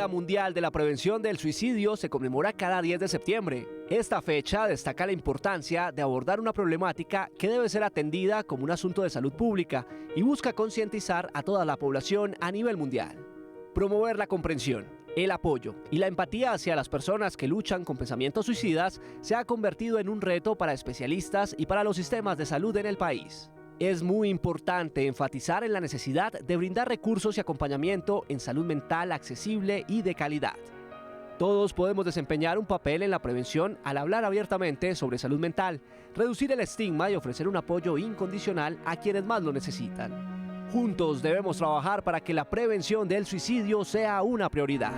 Día Mundial de la Prevención del Suicidio se conmemora cada 10 de septiembre. Esta fecha destaca la importancia de abordar una problemática que debe ser atendida como un asunto de salud pública y busca concientizar a toda la población a nivel mundial. Promover la comprensión, el apoyo y la empatía hacia las personas que luchan con pensamientos suicidas se ha convertido en un reto para especialistas y para los sistemas de salud en el país. Es muy importante enfatizar en la necesidad de brindar recursos y acompañamiento en salud mental accesible y de calidad. Todos podemos desempeñar un papel en la prevención al hablar abiertamente sobre salud mental, reducir el estigma y ofrecer un apoyo incondicional a quienes más lo necesitan. Juntos debemos trabajar para que la prevención del suicidio sea una prioridad.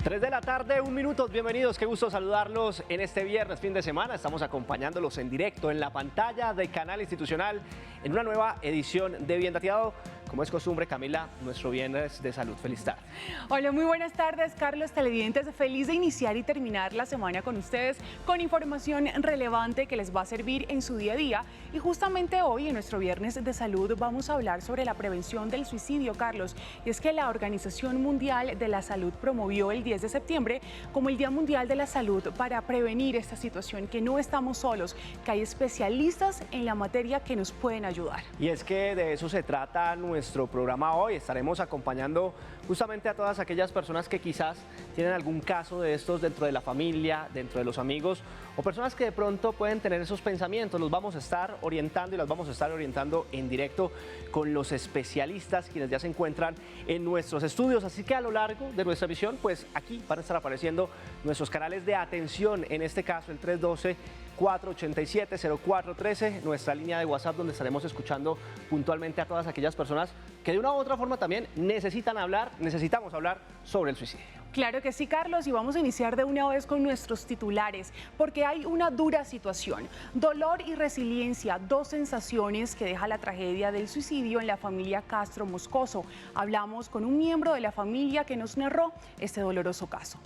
3 de la tarde, 1 minuto, bienvenidos, qué gusto saludarlos en este viernes, fin de semana. Estamos acompañándolos en directo en la pantalla de Canal Institucional en una nueva edición de Bien Dateado. Como es costumbre, Camila, nuestro viernes de salud. Feliz tarde. Hola, muy buenas tardes, Carlos, televidentes. Feliz de iniciar y terminar la semana con ustedes con información relevante que les va a servir en su día a día. Y justamente hoy, en nuestro viernes de salud, vamos a hablar sobre la prevención del suicidio, Carlos. Y es que la Organización Mundial de la Salud promovió el 10 de septiembre como el Día Mundial de la Salud para prevenir esta situación, que no estamos solos, que hay especialistas en la materia que nos pueden ayudar. Y es que de eso se trata nuestro programa hoy. Estaremos acompañando justamente a todas aquellas personas que quizás tienen algún caso de estos dentro de la familia, dentro de los amigos, o personas que de pronto pueden tener esos pensamientos. Los vamos a estar orientando y las vamos a estar orientando en directo con los especialistas, quienes ya se encuentran en nuestros estudios. Así que a lo largo de nuestra emisión, pues aquí van a estar apareciendo nuestros canales de atención, en este caso el 312-487-0413, nuestra línea de WhatsApp, donde estaremos escuchando puntualmente a todas aquellas personas que de una u otra forma también necesitamos hablar sobre el suicidio. Claro que sí, Carlos, y vamos a iniciar de una vez con nuestros titulares, porque hay una dura situación. Dolor y resiliencia, dos sensaciones que deja la tragedia del suicidio en la familia Castro Moscoso. Hablamos con un miembro de la familia que nos narró este doloroso caso.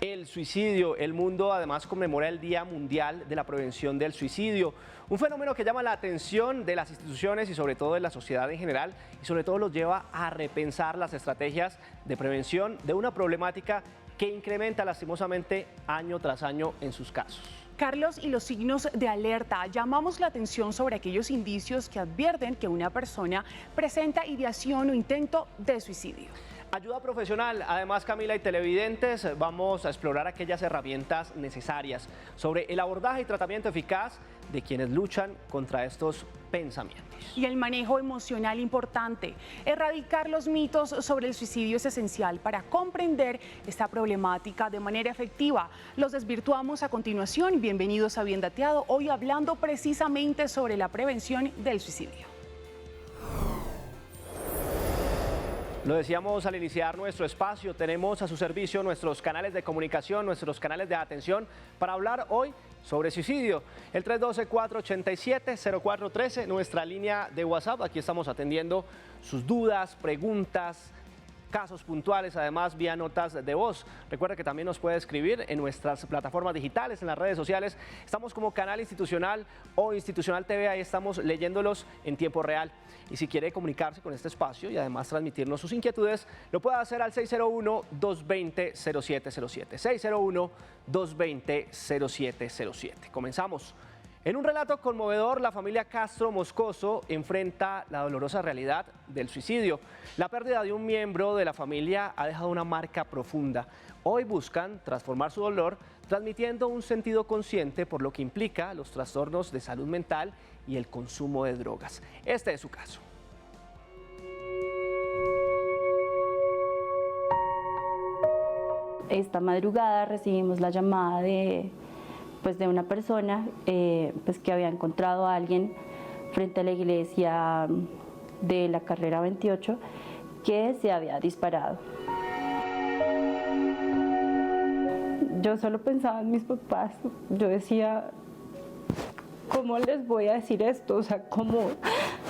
El suicidio. El mundo además conmemora el Día Mundial de la Prevención del Suicidio, un fenómeno que llama la atención de las instituciones y sobre todo de la sociedad en general, y sobre todo los lleva a repensar las estrategias de prevención de una problemática que incrementa lastimosamente año tras año en sus casos. Carlos, y los signos de alerta. Llamamos la atención sobre aquellos indicios que advierten que una persona presenta ideación o intento de suicidio. Ayuda profesional. Además, Camila y televidentes, vamos a explorar aquellas herramientas necesarias sobre el abordaje y tratamiento eficaz de quienes luchan contra estos pensamientos. Y el manejo emocional importante. Erradicar los mitos sobre el suicidio es esencial para comprender esta problemática de manera efectiva. Los desvirtuamos a continuación. Bienvenidos a Bien Dateado, hoy hablando precisamente sobre la prevención del suicidio. Lo decíamos al iniciar nuestro espacio, tenemos a su servicio nuestros canales de comunicación, nuestros canales de atención para hablar hoy sobre suicidio. El 312-487-0413, nuestra línea de WhatsApp. Aquí estamos atendiendo sus dudas, preguntas, casos puntuales, además vía notas de voz. Recuerda que también nos puede escribir en nuestras plataformas digitales, en las redes sociales. Estamos como Canal Institucional o Institucional TV, ahí estamos leyéndolos en tiempo real. Y si quiere comunicarse con este espacio y además transmitirnos sus inquietudes, lo puede hacer al 601-220-0707. 601-220-0707. Comenzamos. En un relato conmovedor, la familia Castro Moscoso enfrenta la dolorosa realidad del suicidio. La pérdida de un miembro de la familia ha dejado una marca profunda. Hoy buscan transformar su dolor, transmitiendo un sentido consciente por lo que implica los trastornos de salud mental y el consumo de drogas. Este es su caso. Esta madrugada recibimos la llamada de una persona que había encontrado a alguien frente a la iglesia de la carrera 28 que se había disparado. Yo solo pensaba en mis papás, yo decía, ¿cómo les voy a decir esto? O sea, ¿cómo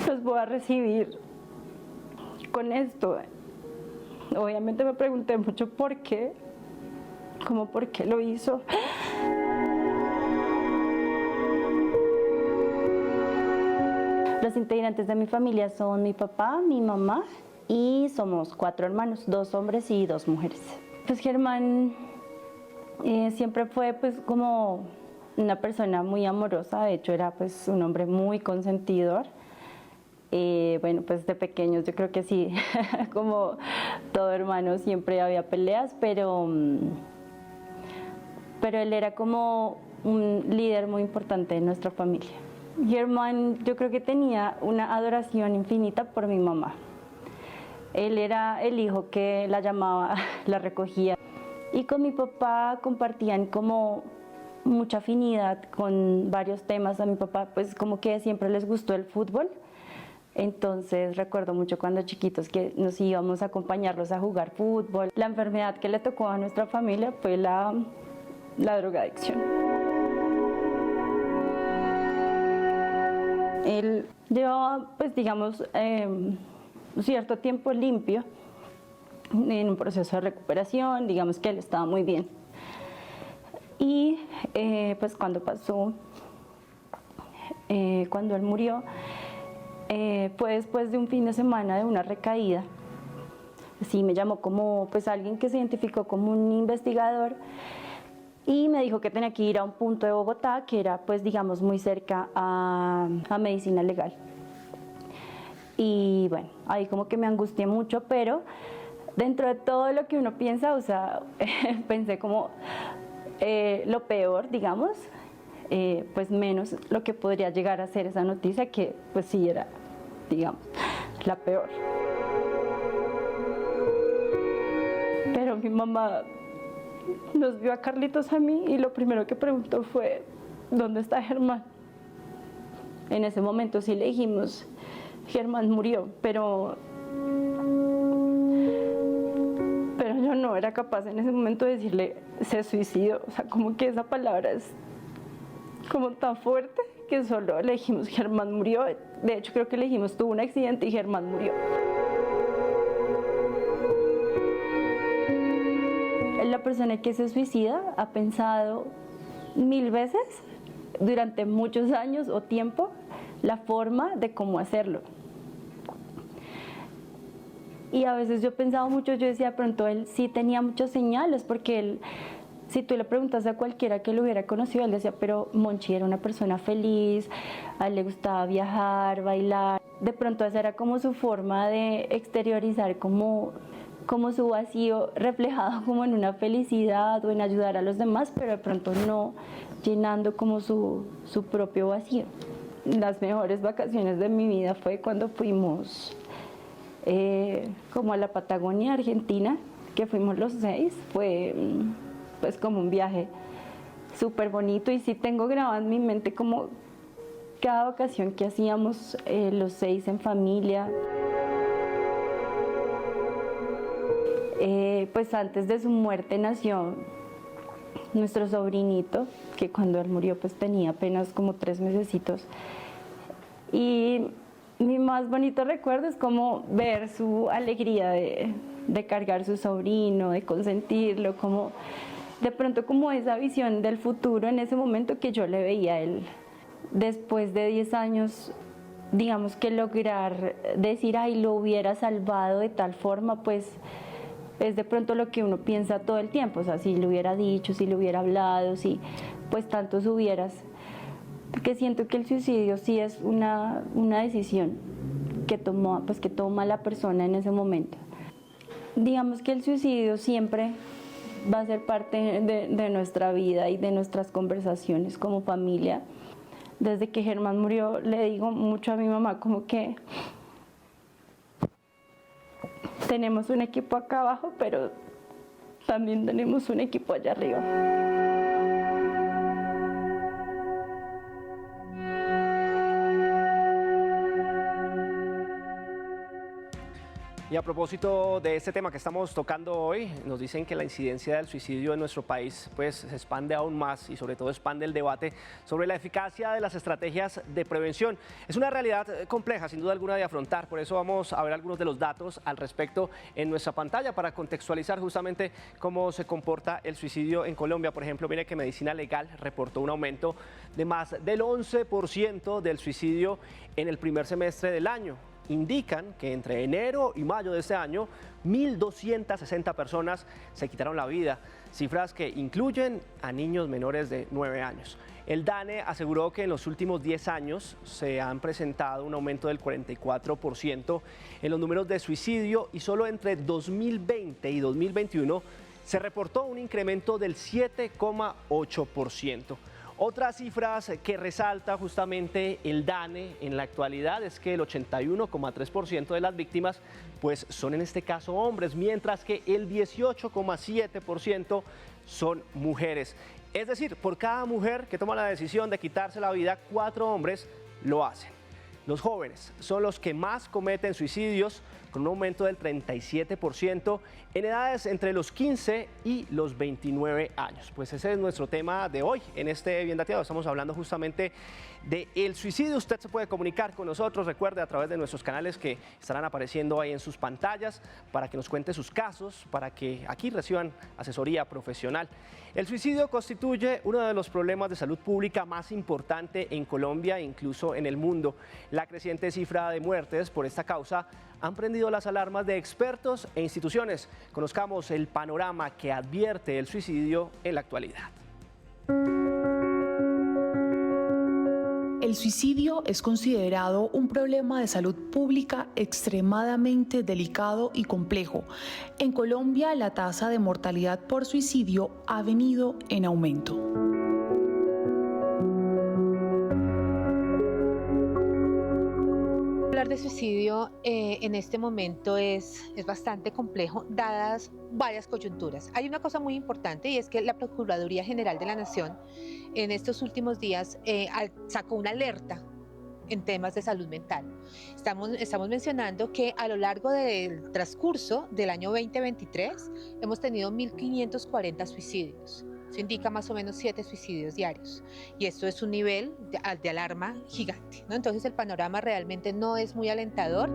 los voy a recibir con esto? Obviamente me pregunté mucho por qué, como por qué lo hizo. Los integrantes de mi familia son mi papá, mi mamá y somos 4 hermanos, 2 hombres y 2 mujeres. Pues Germán siempre fue pues como una persona muy amorosa, de hecho era pues un hombre muy consentidor. Bueno, pues de pequeños yo creo que sí, como todo hermano siempre había peleas, pero él era como un líder muy importante de nuestra familia. Germán yo creo que tenía una adoración infinita por mi mamá. Él era el hijo que la llamaba, la recogía. Y con mi papá compartían como mucha afinidad con varios temas. A mi papá pues como que siempre les gustó el fútbol. Entonces recuerdo mucho cuando chiquitos que nos íbamos a acompañarlos a jugar fútbol. La enfermedad que le tocó a nuestra familia fue la drogadicción. Él llevaba pues digamos cierto tiempo limpio en un proceso de recuperación, digamos que él estaba muy bien. Y pues cuando pasó, cuando él murió, fue después de un fin de semana de una recaída. Sí, me llamó como pues alguien que se identificó como un investigador y me dijo que tenía que ir a un punto de Bogotá que era pues digamos muy cerca a medicina legal. Y bueno, ahí como que me angustié mucho, pero dentro de todo lo que uno piensa, o sea, pensé como lo peor, digamos, pues menos lo que podría llegar a ser esa noticia, que pues sí era, digamos, la peor. Pero mi mamá nos vio a Carlitos a mí y lo primero que preguntó fue, ¿dónde está Germán? En ese momento sí le dijimos, Germán murió, pero yo no era capaz en ese momento de decirle, se suicidó. O sea, como que esa palabra es como tan fuerte que solo le dijimos, Germán murió. De hecho, creo que le dijimos, tuvo un accidente y Germán murió. La persona que se suicida ha pensado 1000 veces durante muchos años o tiempo la forma de cómo hacerlo. Y a veces yo pensaba mucho, yo decía, de pronto él sí tenía muchas señales, porque él, si tú le preguntas a cualquiera que lo hubiera conocido, él decía, pero Monchi era una persona feliz, a él le gustaba viajar, bailar. De pronto esa era como su forma de exteriorizar como su vacío reflejado como en una felicidad o en ayudar a los demás, pero de pronto no llenando como su propio vacío. Las mejores vacaciones de mi vida fue cuando fuimos como a la Patagonia, Argentina, que fuimos los 6, fue pues como un viaje súper bonito y sí tengo grabado en mi mente como cada vacación que hacíamos los 6 en familia. Pues antes de su muerte nació nuestro sobrinito, que cuando él murió pues tenía apenas como 3 mesecitos. Y mi más bonito recuerdo es como ver su alegría de cargar su sobrino, de consentirlo, como de pronto como esa visión del futuro en ese momento que yo le veía a él. Después de 10 años, digamos que lograr decir, ay, lo hubiera salvado de tal forma, pues es de pronto lo que uno piensa todo el tiempo, o sea, si lo hubiera dicho, si lo hubiera hablado, si pues tantos hubieras. Porque siento que el suicidio sí es una decisión que toma la persona en ese momento. Digamos que el suicidio siempre va a ser parte de nuestra vida y de nuestras conversaciones como familia. Desde que Germán murió, le digo mucho a mi mamá como que tenemos un equipo acá abajo, pero también tenemos un equipo allá arriba. Y a propósito de este tema que estamos tocando hoy, nos dicen que la incidencia del suicidio en nuestro país pues se expande aún más y sobre todo expande el debate sobre la eficacia de las estrategias de prevención. Es una realidad compleja, sin duda alguna, de afrontar. Por eso vamos a ver algunos de los datos al respecto en nuestra pantalla para contextualizar justamente cómo se comporta el suicidio en Colombia. Por ejemplo, mire que Medicina Legal reportó un aumento de más del 11% del suicidio en el primer semestre del año. Indican que entre enero y mayo de este año, 1.260 personas se quitaron la vida, cifras que incluyen a niños menores de 9 años. El DANE aseguró que en los últimos 10 años se han presentado un aumento del 44% en los números de suicidio y solo entre 2020 y 2021 se reportó un incremento del 7,8%. Otras cifras que resalta justamente el DANE en la actualidad es que el 81,3% de las víctimas pues son en este caso hombres, mientras que el 18,7% son mujeres. Es decir, por cada mujer que toma la decisión de quitarse la vida, 4 hombres lo hacen. Los jóvenes son los que más cometen suicidios, con un aumento del 37% en edades entre los 15 y los 29 años. Pues ese es nuestro tema de hoy en este Bien Dateado. Estamos hablando justamente del suicidio. Usted se puede comunicar con nosotros, recuerde, a través de nuestros canales que estarán apareciendo ahí en sus pantallas para que nos cuente sus casos, para que aquí reciban asesoría profesional. El suicidio constituye uno de los problemas de salud pública más importante en Colombia e incluso en el mundo. La creciente cifra de muertes por esta causa han prendido las alarmas de expertos e instituciones. Conozcamos el panorama que advierte el suicidio en la actualidad. El suicidio es considerado un problema de salud pública extremadamente delicado y complejo. En Colombia, la tasa de mortalidad por suicidio ha venido en aumento. Hablar de suicidio en este momento es bastante complejo, dadas varias coyunturas. Hay una cosa muy importante y es que la Procuraduría General de la Nación en estos últimos días sacó una alerta en temas de salud mental. Estamos mencionando que a lo largo del transcurso del año 2023 hemos tenido 1.540 suicidios. Eso indica más o menos 7 suicidios diarios y esto es un nivel de alarma gigante, ¿no? Entonces el panorama realmente no es muy alentador.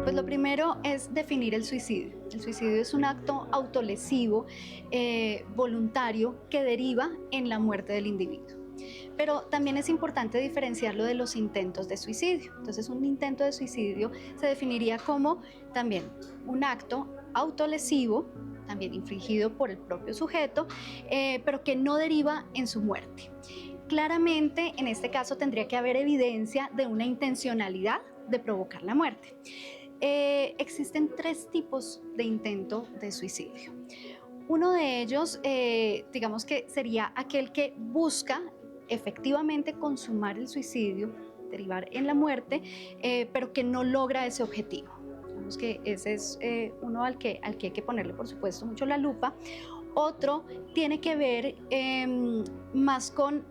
Pues lo primero es definir el suicidio. El suicidio es un acto autolesivo, voluntario, que deriva en la muerte del individuo. Pero también es importante diferenciarlo de los intentos de suicidio. Entonces un intento de suicidio se definiría como también un acto autolesivo, también infligido por el propio sujeto, pero que no deriva en su muerte. Claramente, en este caso tendría que haber evidencia de una intencionalidad de provocar la muerte. Existen 3 tipos de intento de suicidio. Uno de ellos, digamos que sería aquel que busca efectivamente consumar el suicidio, derivar en la muerte, pero que no logra ese objetivo. Digamos que ese es uno al que hay que ponerle, por supuesto, mucho la lupa. Otro tiene que ver más con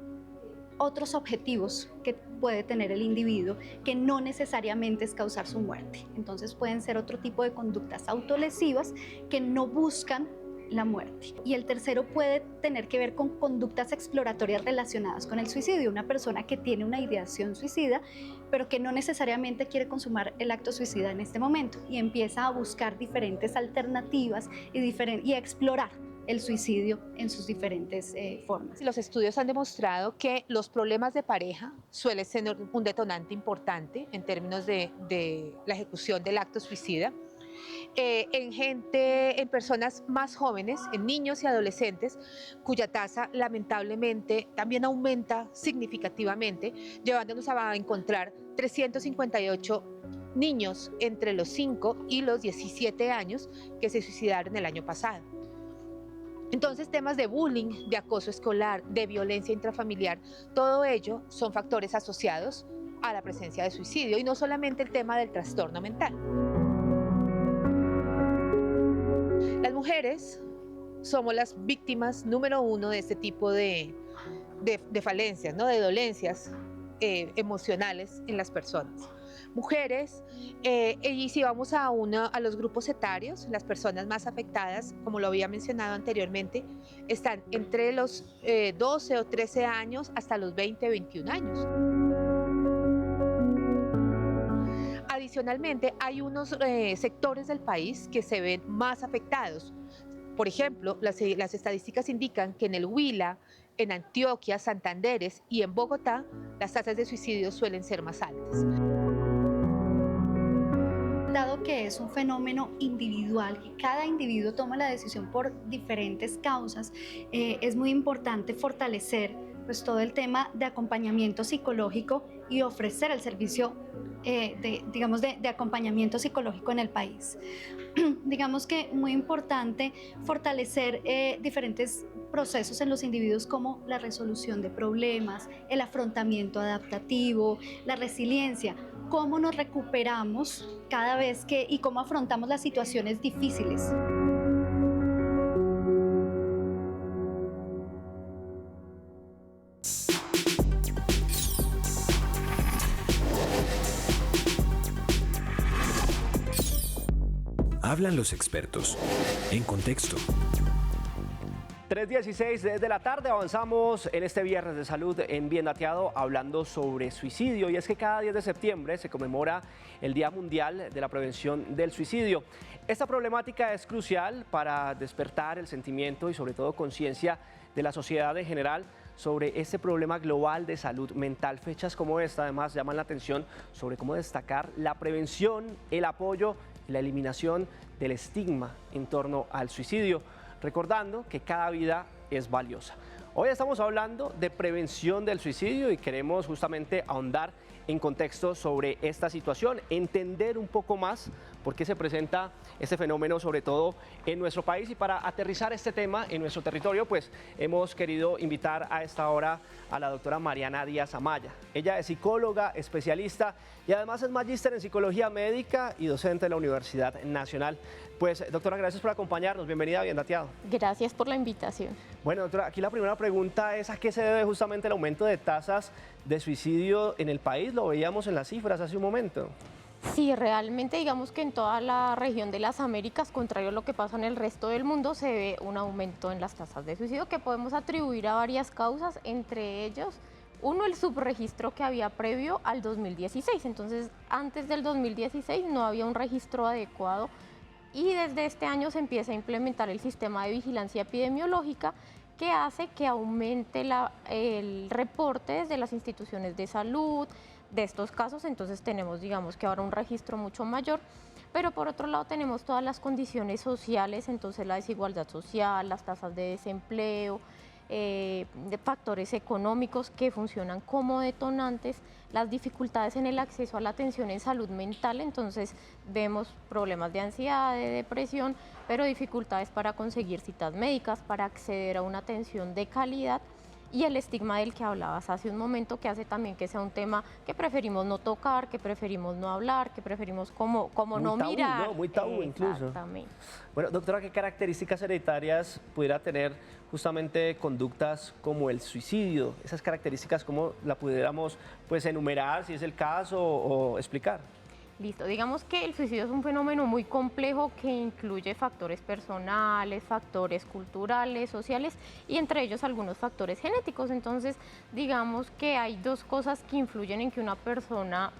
otros objetivos que puede tener el individuo, que no necesariamente es causar su muerte. Entonces pueden ser otro tipo de conductas autolesivas que no buscan la muerte. Y el tercero puede tener que ver con conductas exploratorias relacionadas con el suicidio. Una persona que tiene una ideación suicida, pero que no necesariamente quiere consumar el acto suicida en este momento y empieza a buscar diferentes alternativas y a explorar el suicidio en sus diferentes formas. Los estudios han demostrado que los problemas de pareja suelen ser un detonante importante en términos de la ejecución del acto suicida. En personas más jóvenes, en niños y adolescentes, cuya tasa lamentablemente también aumenta significativamente, llevándonos a encontrar 358 niños entre los 5 y los 17 años que se suicidaron el año pasado. Entonces, temas de bullying, de acoso escolar, de violencia intrafamiliar, todo ello son factores asociados a la presencia de suicidio y no solamente el tema del trastorno mental. Las mujeres somos las víctimas número 1 de este tipo de falencias, ¿no? De dolencias emocionales en las personas. mujeres, y si vamos a los grupos etarios, las personas más afectadas, como lo había mencionado anteriormente, están entre los 12 o 13 años hasta los 20, 21 años. Adicionalmente, hay unos sectores del país que se ven más afectados. Por ejemplo, las estadísticas indican que en el Huila, en Antioquia, Santanderes y en Bogotá, las tasas de suicidio suelen ser más altas. Dado que es un fenómeno individual, que cada individuo toma la decisión por diferentes causas, es muy importante fortalecer pues, todo el tema de acompañamiento psicológico y ofrecer el servicio de acompañamiento psicológico en el país. Digamos que muy importante fortalecer diferentes procesos en los individuos como la resolución de problemas, el afrontamiento adaptativo, la resiliencia, cómo nos recuperamos cada vez y cómo afrontamos las situaciones difíciles. Hablan los expertos. En contexto. 3:16 de la tarde, avanzamos en este viernes de salud en Bien Dateado hablando sobre suicidio, y es que cada 10 de septiembre se conmemora el Día Mundial de la Prevención del Suicidio. Esta problemática es crucial para despertar el sentimiento y sobre todo conciencia de la sociedad en general sobre este problema global de salud mental. Fechas como esta además llaman la atención sobre cómo destacar la prevención, el apoyo y la eliminación del estigma en torno al suicidio, recordando que cada vida es valiosa. Hoy estamos hablando de prevención del suicidio y queremos justamente ahondar en contexto sobre esta situación, entender un poco más por qué se presenta este fenómeno, sobre todo en nuestro país. Y para aterrizar este tema en nuestro territorio, pues hemos querido invitar a esta hora a la doctora Mariana Díaz Amaya. Ella es psicóloga, especialista y además es magíster en psicología médica y docente de la Universidad Nacional. Pues doctora, gracias por acompañarnos. Bienvenida a Bien Dateado. Gracias por la invitación. Bueno, doctora, aquí la primera pregunta es: ¿a qué se debe justamente el aumento de tasas de suicidio en el país? Lo veíamos en las cifras hace un momento. Sí, realmente digamos que en toda la región de las Américas, contrario a lo que pasa en el resto del mundo, se ve un aumento en las tasas de suicidio que podemos atribuir a varias causas, entre ellos, uno, el subregistro que había previo al 2016. Entonces, antes del 2016 no había un registro adecuado y desde este año se empieza a implementar el sistema de vigilancia epidemiológica que hace que aumente el reporte desde las instituciones de salud de estos casos. Entonces tenemos, digamos que ahora un registro mucho mayor, pero por otro lado tenemos todas las condiciones sociales, entonces la desigualdad social, las tasas de desempleo, de factores económicos que funcionan como detonantes, las dificultades en el acceso a la atención en salud mental. Entonces vemos problemas de ansiedad, de depresión, pero dificultades para conseguir citas médicas, para acceder a una atención de calidad, y el estigma del que hablabas hace un momento, que hace también que sea un tema que preferimos no tocar, que preferimos no hablar, que preferimos como no tabú, mirar. ¿no? Muy tabú incluso. Exactamente. Bueno, doctora, ¿qué características hereditarias pudiera tener justamente conductas como el suicidio? Esas características, ¿cómo la pudiéramos pues enumerar, si es el caso, o explicar? Listo, digamos que el suicidio es un fenómeno muy complejo que incluye factores personales, factores culturales, sociales y entre ellos algunos factores genéticos. Entonces, digamos que hay dos cosas que influyen en que una persona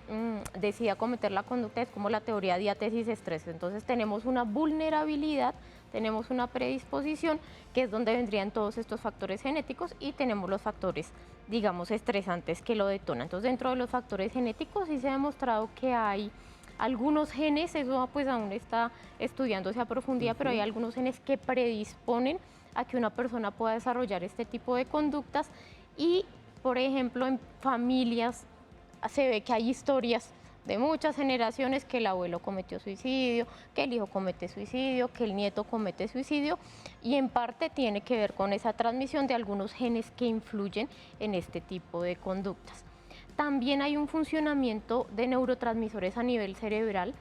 decida cometer la conducta, es como la teoría diátesis-estrés. Entonces, tenemos una vulnerabilidad, tenemos una predisposición, que es donde vendrían todos estos factores genéticos, y tenemos los factores, digamos, estresantes que lo detonan. Entonces, dentro de los factores genéticos sí se ha demostrado que hay algunos genes, eso pues aún está estudiándose a profundidad, pero hay algunos genes que predisponen a que una persona pueda desarrollar este tipo de conductas. Y, por ejemplo, en familias se ve que hay historias de muchas generaciones que el abuelo cometió suicidio, que el hijo comete suicidio, que el nieto comete suicidio, y en parte tiene que ver con esa transmisión de algunos genes que influyen en este tipo de conductas. También hay un funcionamiento de neurotransmisores a nivel cerebral,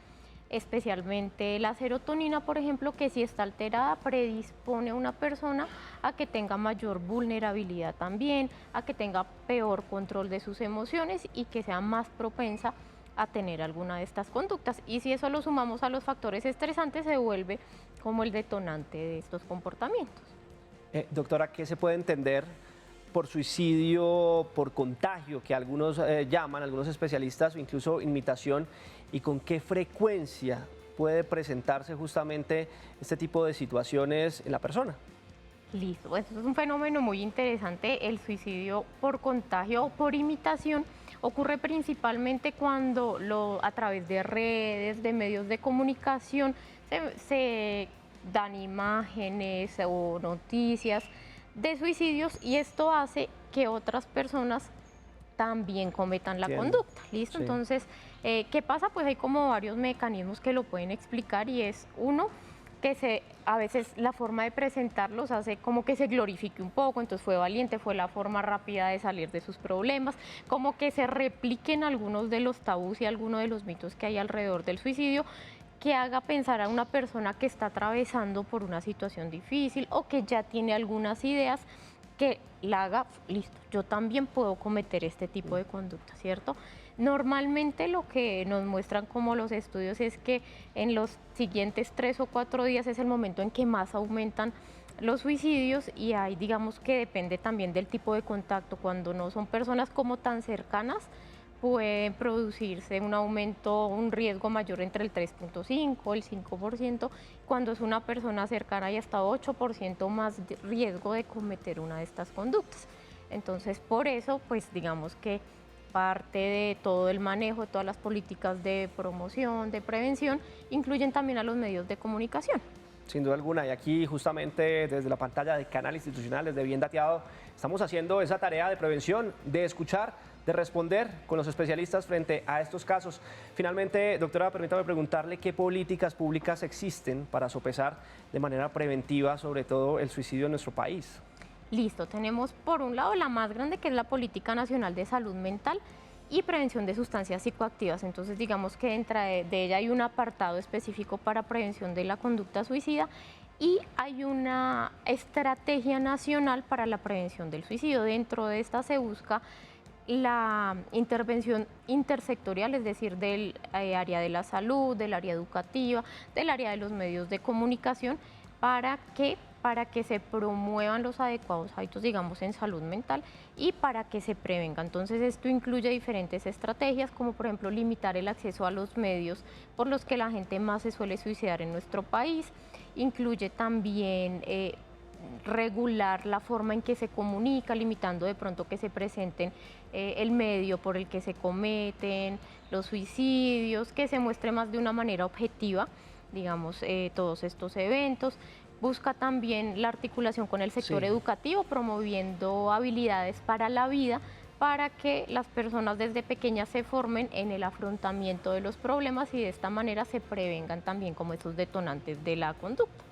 especialmente la serotonina, por ejemplo, que si está alterada predispone a una persona a que tenga mayor vulnerabilidad también, a que tenga peor control de sus emociones y que sea más propensa a tener alguna de estas conductas. Y si eso lo sumamos a los factores estresantes, se vuelve como el detonante de estos comportamientos. Doctora, ¿qué se puede entender por suicidio, por contagio, que algunos llaman, algunos especialistas, o incluso imitación, y con qué frecuencia puede presentarse justamente este tipo de situaciones en la persona? Listo, pues es un fenómeno muy interesante. El suicidio por contagio o por imitación ocurre principalmente cuando a través de redes, de medios de comunicación, se dan imágenes o noticias de suicidios, y esto hace que otras personas también cometan la conducta. ¿Listo? Sí. Entonces, ¿qué pasa? Pues hay como varios mecanismos que lo pueden explicar, y es uno, que a veces la forma de presentarlos hace como que se glorifique un poco, entonces fue valiente, fue la forma rápida de salir de sus problemas, como que se repliquen algunos de los tabús y algunos de los mitos que hay alrededor del suicidio, que haga pensar a una persona que está atravesando por una situación difícil o que ya tiene algunas ideas, que la haga, listo, yo también puedo cometer este tipo de conducta, ¿cierto? Normalmente lo que nos muestran como los estudios es que en los siguientes 3 o 4 días es el momento en que más aumentan los suicidios, y ahí digamos que depende también del tipo de contacto. Cuando no son personas como tan cercanas, puede producirse un aumento, un riesgo mayor entre el 3.5 y el 5%. Cuando es una persona cercana hay hasta 8% más de riesgo de cometer una de estas conductas. Entonces, por eso, pues digamos que parte de todo el manejo, todas las políticas de promoción, de prevención, incluyen también a los medios de comunicación. Sin duda alguna, y aquí justamente desde la pantalla de Canal Institucional, desde Bien Dateado, estamos haciendo esa tarea de prevención, de escuchar, de responder con los especialistas frente a estos casos. Finalmente, doctora, permítame preguntarle qué políticas públicas existen para sopesar de manera preventiva, sobre todo, el suicidio en nuestro país. Listo, tenemos por un lado la más grande, que es la Política Nacional de Salud Mental y Prevención de Sustancias Psicoactivas. Entonces, digamos que dentro de ella hay un apartado específico para prevención de la conducta suicida, y hay una estrategia nacional para la prevención del suicidio. Dentro de esta se busca la intervención intersectorial, es decir, del área de la salud, del área educativa, del área de los medios de comunicación, para que se promuevan los adecuados hábitos, digamos, en salud mental, y para que se prevenga. Entonces, esto incluye diferentes estrategias, como por ejemplo limitar el acceso a los medios por los que la gente más se suele suicidar en nuestro país. Incluye también regular la forma en que se comunica, limitando de pronto que se presenten el medio por el que se cometen los suicidios, que se muestre más de una manera objetiva, digamos, todos estos eventos. Busca también la articulación con el sector educativo, promoviendo habilidades para la vida, para que las personas desde pequeñas se formen en el afrontamiento de los problemas, y de esta manera se prevengan también como esos detonantes de la conducta.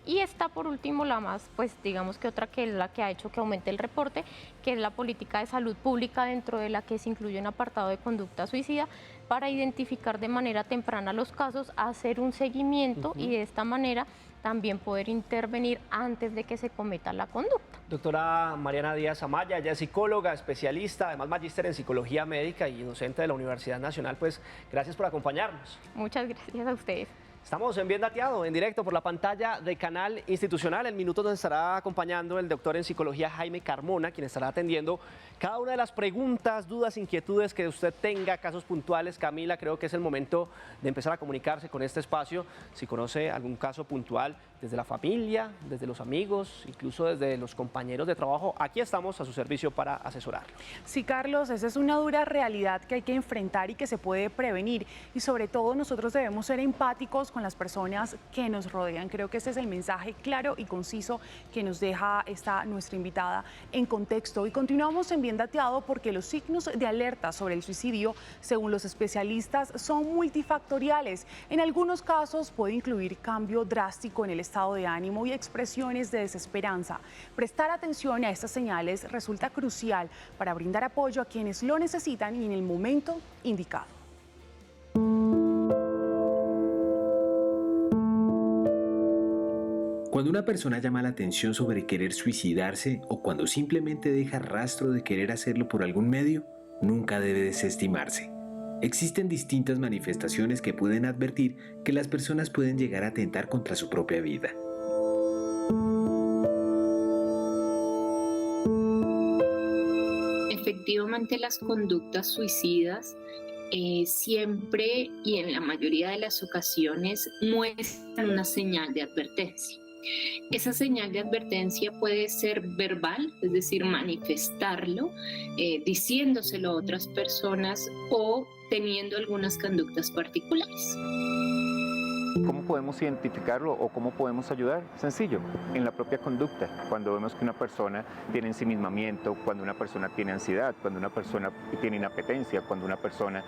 Y está por último la más, pues digamos que otra, que es la que ha hecho que aumente el reporte, que es la política de salud pública, dentro de la que se incluye un apartado de conducta suicida, para identificar de manera temprana los casos, hacer un seguimiento y de esta manera también poder intervenir antes de que se cometa la conducta. Doctora Mariana Díaz Amaya, ella es psicóloga, especialista, además magíster en psicología médica y docente de la Universidad Nacional, pues gracias por acompañarnos. Muchas gracias a ustedes. Estamos en Bien Dateado, en directo por la pantalla de Canal Institucional. En minutos nos estará acompañando el doctor en psicología Jaime Carmona, quien estará atendiendo cada una de las preguntas, dudas, inquietudes que usted tenga, casos puntuales. Camila, creo que es el momento de empezar a comunicarse con este espacio. Si conoce algún caso puntual, desde la familia, desde los amigos, incluso desde los compañeros de trabajo, aquí estamos a su servicio para asesorarlo. Sí, Carlos, esa es una dura realidad que hay que enfrentar y que se puede prevenir. Y sobre todo nosotros debemos ser empáticos con las personas que nos rodean. Creo que ese es el mensaje claro y conciso que nos deja nuestra invitada en contexto. Y continuamos en Bien Dateado, porque los signos de alerta sobre el suicidio, según los especialistas, son multifactoriales. En algunos casos puede incluir cambio drástico en el estado de ánimo y expresiones de desesperanza. Prestar atención a estas señales resulta crucial para brindar apoyo a quienes lo necesitan y en el momento indicado. Cuando una persona llama la atención sobre querer suicidarse, o cuando simplemente deja rastro de querer hacerlo por algún medio, nunca debe desestimarse. Existen distintas manifestaciones que pueden advertir que las personas pueden llegar a atentar contra su propia vida. Efectivamente, las conductas suicidas siempre y en la mayoría de las ocasiones muestran una señal de advertencia. Esa señal de advertencia puede ser verbal, es decir, manifestarlo, diciéndoselo a otras personas o teniendo algunas conductas particulares. ¿Cómo podemos identificarlo o cómo podemos ayudar? Sencillo, en la propia conducta. Cuando vemos que una persona tiene ensimismamiento, cuando una persona tiene ansiedad, cuando una persona tiene inapetencia, cuando una persona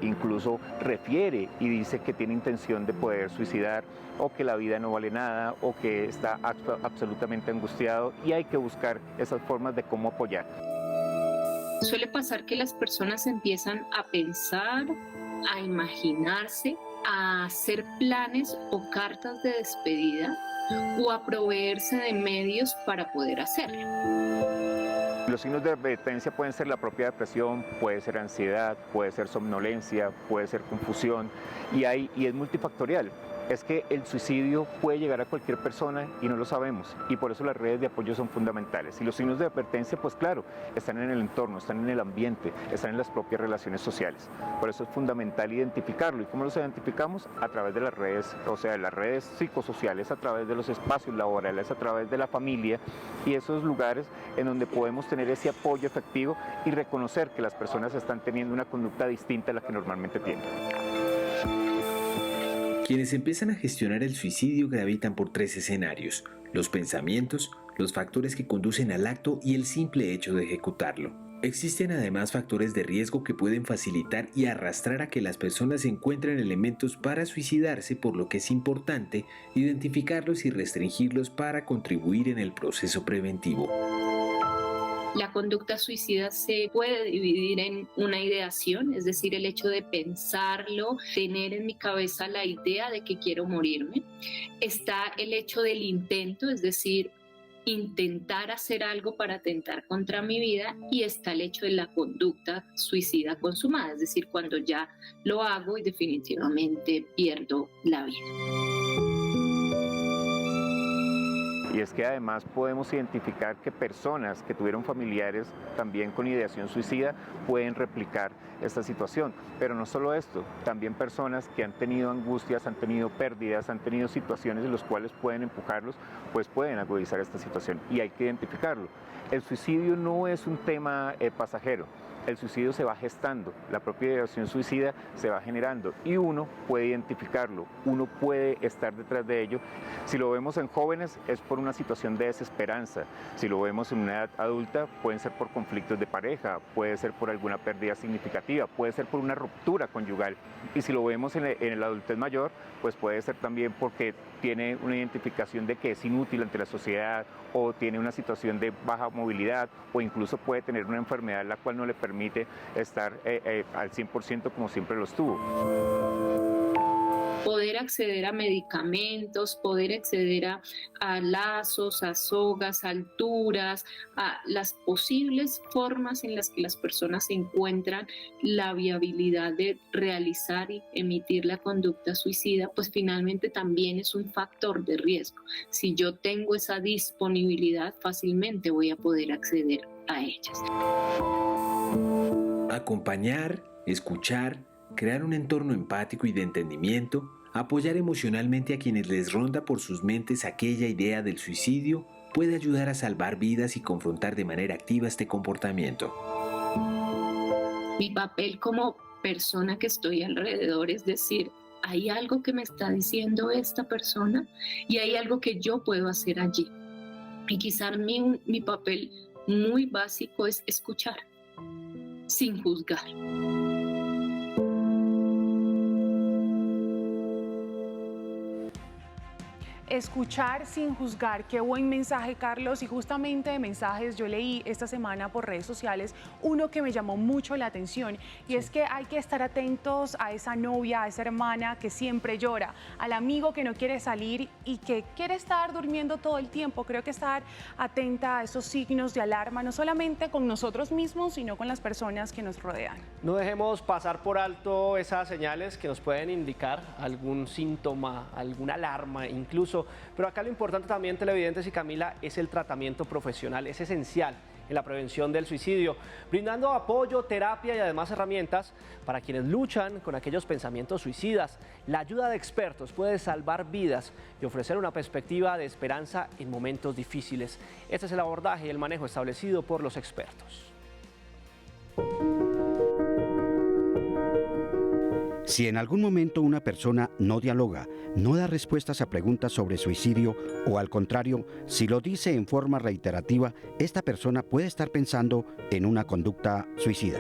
incluso refiere y dice que tiene intención de poder suicidar, o que la vida no vale nada, o que está absolutamente angustiado, y hay que buscar esas formas de cómo apoyar. Suele pasar que las personas empiezan a pensar, a imaginarse, a hacer planes o cartas de despedida o a proveerse de medios para poder hacerlo. Los signos de advertencia pueden ser la propia depresión, puede ser ansiedad, puede ser somnolencia, puede ser confusión y es multifactorial. Es que el suicidio puede llegar a cualquier persona y no lo sabemos, y por eso las redes de apoyo son fundamentales. Y los signos de advertencia, pues claro, están en el entorno, están en el ambiente, están en las propias relaciones sociales. Por eso es fundamental identificarlo. ¿Y cómo los identificamos? A través de las redes, o sea, las redes psicosociales, a través de los espacios laborales, a través de la familia y esos lugares en donde podemos tener ese apoyo efectivo y reconocer que las personas están teniendo una conducta distinta a la que normalmente tienen. Quienes empiezan a gestionar el suicidio gravitan por 3 escenarios: los pensamientos, los factores que conducen al acto y el simple hecho de ejecutarlo. Existen además factores de riesgo que pueden facilitar y arrastrar a que las personas encuentren elementos para suicidarse, por lo que es importante identificarlos y restringirlos para contribuir en el proceso preventivo. La conducta suicida se puede dividir en una ideación, es decir, el hecho de pensarlo, tener en mi cabeza la idea de que quiero morirme. Está el hecho del intento, es decir, intentar hacer algo para atentar contra mi vida, y está el hecho de la conducta suicida consumada, es decir, cuando ya lo hago y definitivamente pierdo la vida. Y es que además podemos identificar que personas que tuvieron familiares también con ideación suicida pueden replicar esta situación. Pero no solo esto, también personas que han tenido angustias, han tenido pérdidas, han tenido situaciones en las cuales pueden empujarlos, pues pueden agudizar esta situación y hay que identificarlo. El suicidio no es un tema pasajero. El suicidio se va gestando, la propia ideación suicida se va generando y uno puede identificarlo, uno puede estar detrás de ello. Si lo vemos en jóvenes es por una situación de desesperanza, si lo vemos en una edad adulta pueden ser por conflictos de pareja, puede ser por alguna pérdida significativa, puede ser por una ruptura conyugal, y si lo vemos en el adultez mayor, pues puede ser también porque tiene una identificación de que es inútil ante la sociedad o tiene una situación de baja movilidad o incluso puede tener una enfermedad la cual no le permite estar al 100% como siempre lo estuvo. Poder acceder a medicamentos, poder acceder a lazos, a sogas, a alturas, a las posibles formas en las que las personas encuentran la viabilidad de realizar y emitir la conducta suicida, pues finalmente también es un factor de riesgo. Si yo tengo esa disponibilidad, fácilmente voy a poder acceder a ellas. Acompañar, escuchar, crear un entorno empático y de entendimiento, apoyar emocionalmente a quienes les ronda por sus mentes aquella idea del suicidio, puede ayudar a salvar vidas y confrontar de manera activa este comportamiento. Mi papel como persona que estoy alrededor es decir, hay algo que me está diciendo esta persona y hay algo que yo puedo hacer allí. Y quizás mi papel muy básico es escuchar, sin juzgar. Escuchar sin juzgar, qué buen mensaje, Carlos. Y justamente de mensajes yo leí esta semana por redes sociales uno que me llamó mucho la atención y es que hay que estar atentos a esa novia, a esa hermana que siempre llora, al amigo que no quiere salir y que quiere estar durmiendo todo el tiempo. Creo que estar atenta a esos signos de alarma, no solamente con nosotros mismos, sino con las personas que nos rodean. No dejemos pasar por alto esas señales que nos pueden indicar algún síntoma, alguna alarma incluso. Pero acá lo importante también, televidentes y Camila, es el tratamiento profesional. Es esencial en la prevención del suicidio, brindando apoyo, terapia y además herramientas para quienes luchan con aquellos pensamientos suicidas. La ayuda de expertos puede salvar vidas y ofrecer una perspectiva de esperanza en momentos difíciles. Este es el abordaje y el manejo establecido por los expertos. Si en algún momento una persona no dialoga, no da respuestas a preguntas sobre suicidio o al contrario, si lo dice en forma reiterativa, esta persona puede estar pensando en una conducta suicida.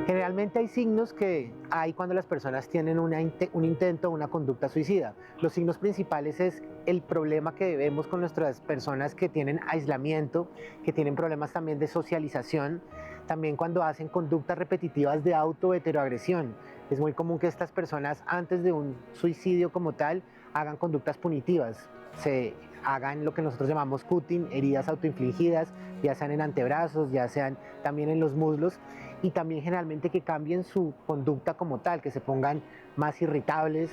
Generalmente hay signos que hay cuando las personas tienen un intento o una conducta suicida. Los signos principales es el problema que vemos con nuestras personas que tienen aislamiento, que tienen problemas también de socialización, también cuando hacen conductas repetitivas de auto-heteroagresión. Es muy común que estas personas antes de un suicidio como tal hagan conductas punitivas, se hagan lo que nosotros llamamos cutting, heridas autoinfligidas, ya sean en antebrazos, ya sean también en los muslos, y también generalmente que cambien su conducta como tal, que se pongan más irritables.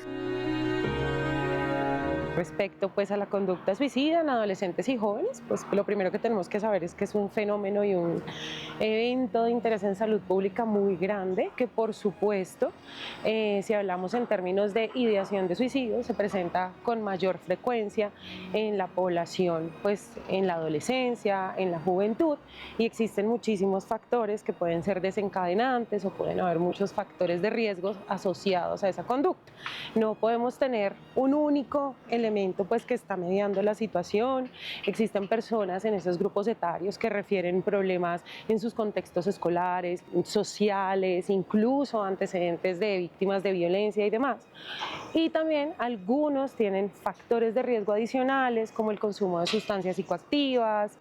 Respecto pues a la conducta suicida en adolescentes y jóvenes, pues lo primero que tenemos que saber es que es un fenómeno y un evento de interés en salud pública muy grande, que por supuesto, si hablamos en términos de ideación de suicidio, se presenta con mayor frecuencia en la población, pues en la adolescencia, en la juventud, y existen muchísimos factores que pueden ser desencadenantes o pueden haber muchos factores de riesgo asociados a esa conducta. No podemos tener un único elemento pues que está mediando la situación. Existen personas en esos grupos etarios que refieren problemas en sus contextos escolares, sociales, incluso antecedentes de víctimas de violencia y demás. Y también algunos tienen factores de riesgo adicionales como el consumo de sustancias psicoactivas.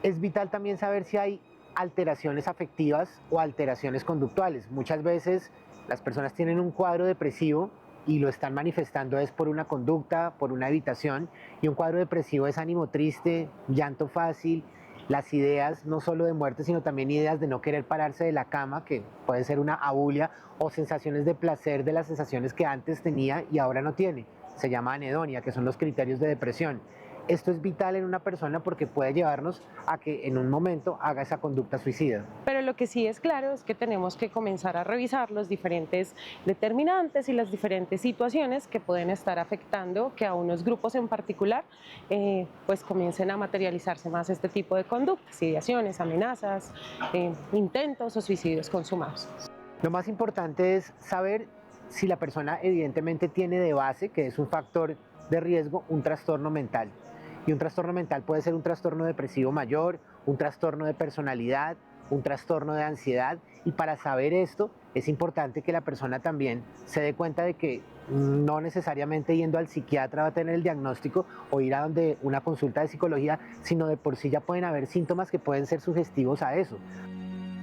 Es vital también saber si hay alteraciones afectivas o alteraciones conductuales. Muchas veces las personas tienen un cuadro depresivo y lo están manifestando es por una conducta, por una evitación, y un cuadro depresivo es ánimo triste, llanto fácil, las ideas no solo de muerte, sino también ideas de no querer pararse de la cama, que puede ser una abulia, o sensaciones de placer de las sensaciones que antes tenía y ahora no tiene. Se llama anedonia, que son los criterios de depresión. Esto es vital en una persona porque puede llevarnos a que en un momento haga esa conducta suicida. Pero lo que sí es claro es que tenemos que comenzar a revisar los diferentes determinantes y las diferentes situaciones que pueden estar afectando que a unos grupos en particular pues comiencen a materializarse más este tipo de conductas, ideaciones, amenazas, intentos o suicidios consumados. Lo más importante es saber si la persona evidentemente tiene de base, que es un factor de riesgo, un trastorno mental. Y un trastorno mental puede ser un trastorno depresivo mayor, un trastorno de personalidad, un trastorno de ansiedad. Y para saber esto es importante que la persona también se dé cuenta de que no necesariamente yendo al psiquiatra va a tener el diagnóstico o ir a donde una consulta de psicología, sino de por sí ya pueden haber síntomas que pueden ser sugestivos a eso.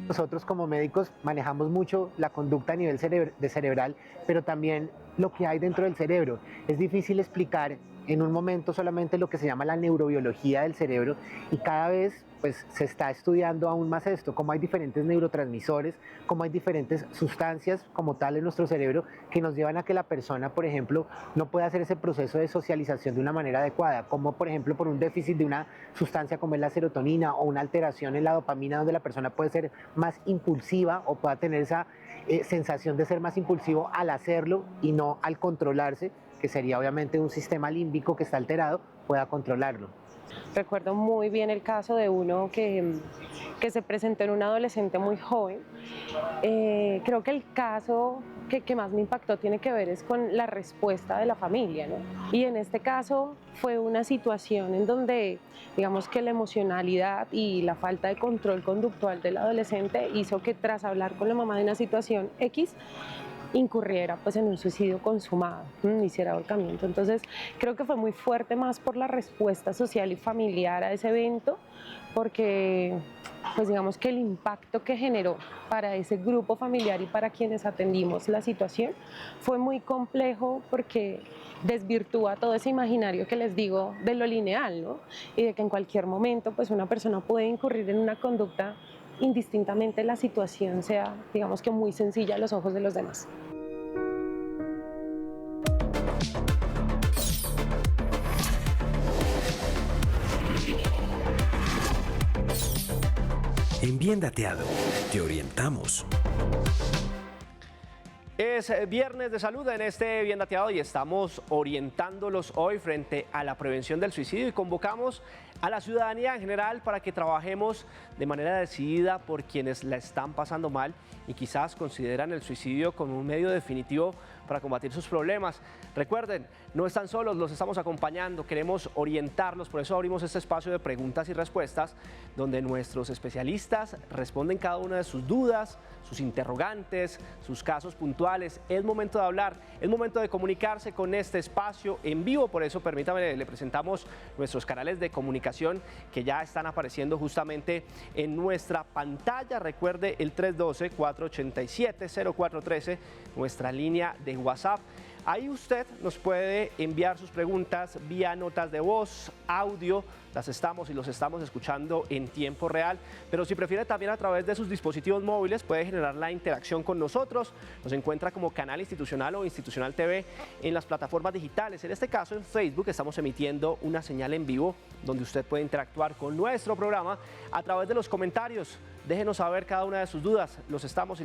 Nosotros como médicos manejamos mucho la conducta a nivel cerebral, pero también lo que hay dentro del cerebro. Es difícil explicar en un momento solamente lo que se llama la neurobiología del cerebro y cada vez pues, se está estudiando aún más esto, cómo hay diferentes neurotransmisores, cómo hay diferentes sustancias como tal en nuestro cerebro que nos llevan a que la persona, por ejemplo, no pueda hacer ese proceso de socialización de una manera adecuada, como por ejemplo por un déficit de una sustancia como es la serotonina o una alteración en la dopamina donde la persona puede ser más impulsiva o pueda tener esa sensación de ser más impulsivo al hacerlo y no al controlarse, que sería obviamente un sistema límbico que está alterado, pueda controlarlo. Recuerdo muy bien el caso de uno que se presentó en un adolescente muy joven. Creo que el caso que más me impactó tiene que ver es con la respuesta de la familia, ¿no? Y en este caso fue una situación en donde, digamos que la emocionalidad y la falta de control conductual del adolescente hizo que tras hablar con la mamá de una situación X, incurriera pues en un suicidio consumado, hiciera ahorcamiento. Entonces creo que fue muy fuerte más por la respuesta social y familiar a ese evento, porque pues digamos que el impacto que generó para ese grupo familiar y para quienes atendimos la situación fue muy complejo, porque desvirtúa todo ese imaginario que les digo de lo lineal, ¿no? Y de que en cualquier momento pues una persona puede incurrir en una conducta indistintamente la situación sea, digamos que muy sencilla a los ojos de los demás. En Bien Dateado, te orientamos. Es viernes de salud en este Bien Dateado y estamos orientándolos hoy frente a la prevención del suicidio y convocamos a la ciudadanía en general para que trabajemos de manera decidida por quienes la están pasando mal y quizás consideran el suicidio como un medio definitivo para combatir sus problemas. Recuerden, no están solos, los estamos acompañando, queremos orientarlos, por eso abrimos este espacio de preguntas y respuestas donde nuestros especialistas responden cada una de sus dudas, sus interrogantes, sus casos puntuales. Es momento de hablar, es momento de comunicarse con este espacio en vivo, por eso permítame, le presentamos nuestros canales de comunicación que ya están apareciendo justamente en nuestra pantalla. Recuerde el 312-487-0413, nuestra línea de WhatsApp. Ahí usted nos puede enviar sus preguntas vía notas de voz, audio, los estamos escuchando en tiempo real, pero si prefiere también a través de sus dispositivos móviles puede generar la interacción con nosotros. Nos encuentra como Canal Institucional o Institucional TV en las plataformas digitales. En este caso en Facebook estamos emitiendo una señal en vivo donde usted puede interactuar con nuestro programa a través de los comentarios. Déjenos saber cada una de sus dudas, las estamos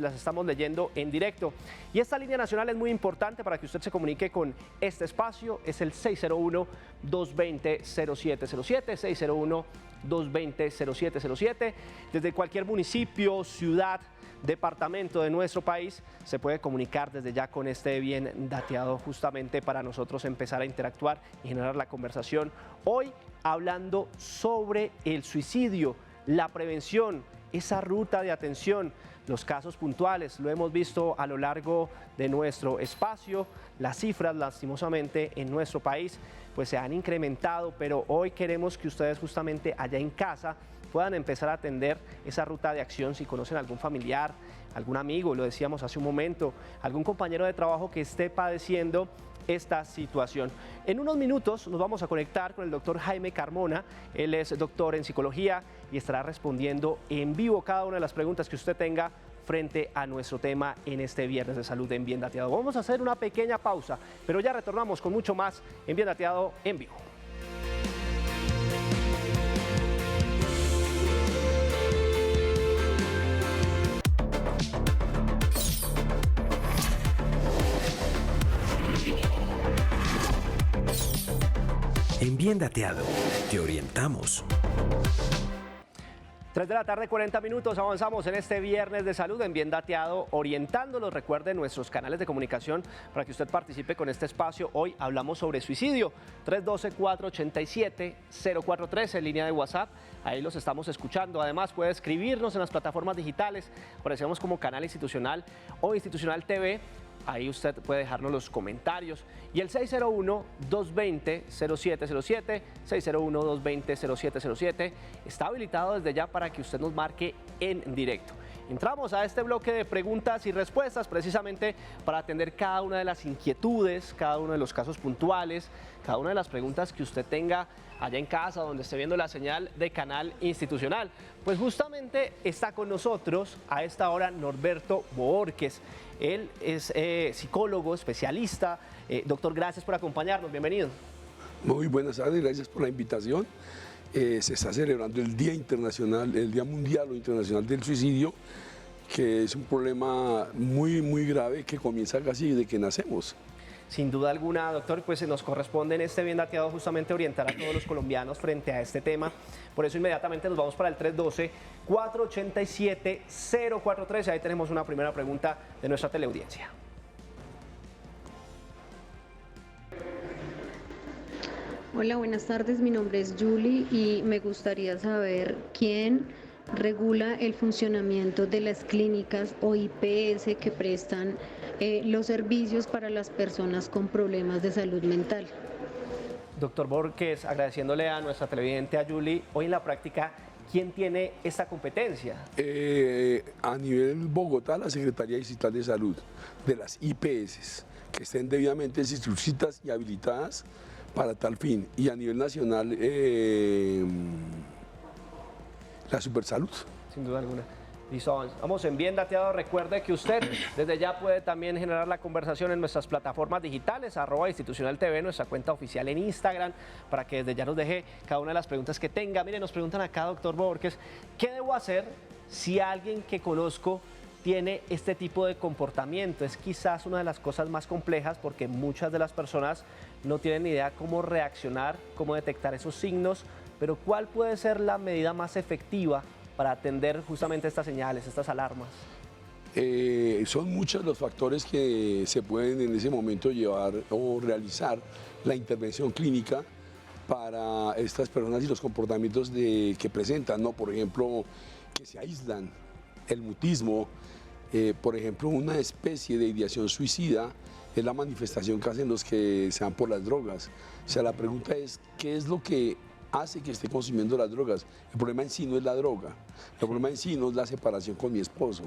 leyendo en directo. Y esta línea nacional es muy importante para que usted se comunique con este espacio, es el 601-220-0707, 601-220-0707. Desde cualquier municipio, ciudad, departamento de nuestro país se puede comunicar desde ya con este Bien Dateado, justamente para nosotros empezar a interactuar y generar la conversación. Hoy hablando sobre el suicidio, la prevención, esa ruta de atención, los casos puntuales. Lo hemos visto a lo largo de nuestro espacio. Las cifras, lastimosamente, en nuestro país pues se han incrementado, pero hoy queremos que ustedes justamente allá en casa puedan empezar a atender esa ruta de acción. Si conocen a algún familiar, algún amigo, lo decíamos hace un momento, algún compañero de trabajo que esté padeciendo esta situación. En unos minutos nos vamos a conectar con el doctor Jaime Carmona. Él es doctor en psicología y estará respondiendo en vivo cada una de las preguntas que usted tenga frente a nuestro tema en este viernes de salud en Bien Dateado. Vamos a hacer una pequeña pausa, pero ya retornamos con mucho más en Bien Dateado en vivo. En Bien Dateado, te orientamos. 3 de la tarde, 40 minutos, avanzamos en este viernes de salud en Bien Dateado, orientándolos. Recuerden nuestros canales de comunicación para que usted participe con este espacio. Hoy hablamos sobre suicidio, 312-487-0413, línea de WhatsApp, ahí los estamos escuchando. Además puede escribirnos en las plataformas digitales, aparecemos como Canal Institucional o Institucional TV. Ahí usted puede dejarnos los comentarios. Y el 601-220-0707, 601-220-0707 está habilitado desde ya para que usted nos marque en directo. Entramos a este bloque de preguntas y respuestas precisamente para atender cada una de las inquietudes, cada uno de los casos puntuales, cada una de las preguntas que usted tenga allá en casa, donde esté viendo la señal de Canal Institucional. Pues justamente está con nosotros a esta hora Norberto Bohórquez. Él es psicólogo, especialista. Doctor, gracias por acompañarnos, bienvenido. Muy buenas tardes, gracias por la invitación. Se está celebrando el Día Internacional, el Día Mundial o Internacional del Suicidio, que es un problema muy grave que comienza casi desde que nacemos. Sin duda alguna, doctor, pues nos corresponde en este Bien Dateado justamente orientar a todos los colombianos frente a este tema. Por eso inmediatamente nos vamos para el 312-487-0413. Ahí tenemos una primera pregunta de nuestra teleaudiencia. Hola, buenas tardes. Mi nombre es Julie y me gustaría saber quién regula el funcionamiento de las clínicas o IPS que prestan los servicios para las personas con problemas de salud mental. Doctor Borges, agradeciéndole a nuestra televidente, a Julie, hoy en la práctica, ¿quién tiene esta competencia? A nivel Bogotá, la Secretaría Distrital de Salud, de las IPS, que estén debidamente inscritas y habilitadas para tal fin. Y a nivel nacional, la Supersalud. Sin duda alguna. Listo, vamos en Bien Dateado. Recuerde que usted desde ya puede también generar la conversación en nuestras plataformas digitales, @institucionaltv, nuestra cuenta oficial en Instagram, para que desde ya nos deje cada una de las preguntas que tenga. Miren, nos preguntan acá, doctor Borges, ¿qué debo hacer si alguien que conozco tiene este tipo de comportamiento? Es quizás una de las cosas más complejas porque muchas de las personas no tienen ni idea cómo reaccionar, cómo detectar esos signos, pero ¿cuál puede ser la medida más efectiva para atender justamente estas señales, estas alarmas? Son muchos los factores que se pueden en ese momento llevar o realizar la intervención clínica para estas personas y los comportamientos que presentan, ¿no? Por ejemplo, que se aíslan, el mutismo, por ejemplo, una especie de ideación suicida es la manifestación que hacen los que se van por las drogas. O sea, la pregunta es, ¿qué es lo que hace que esté consumiendo las drogas? El problema en sí no es la droga, el problema en sí no es la separación con mi esposo.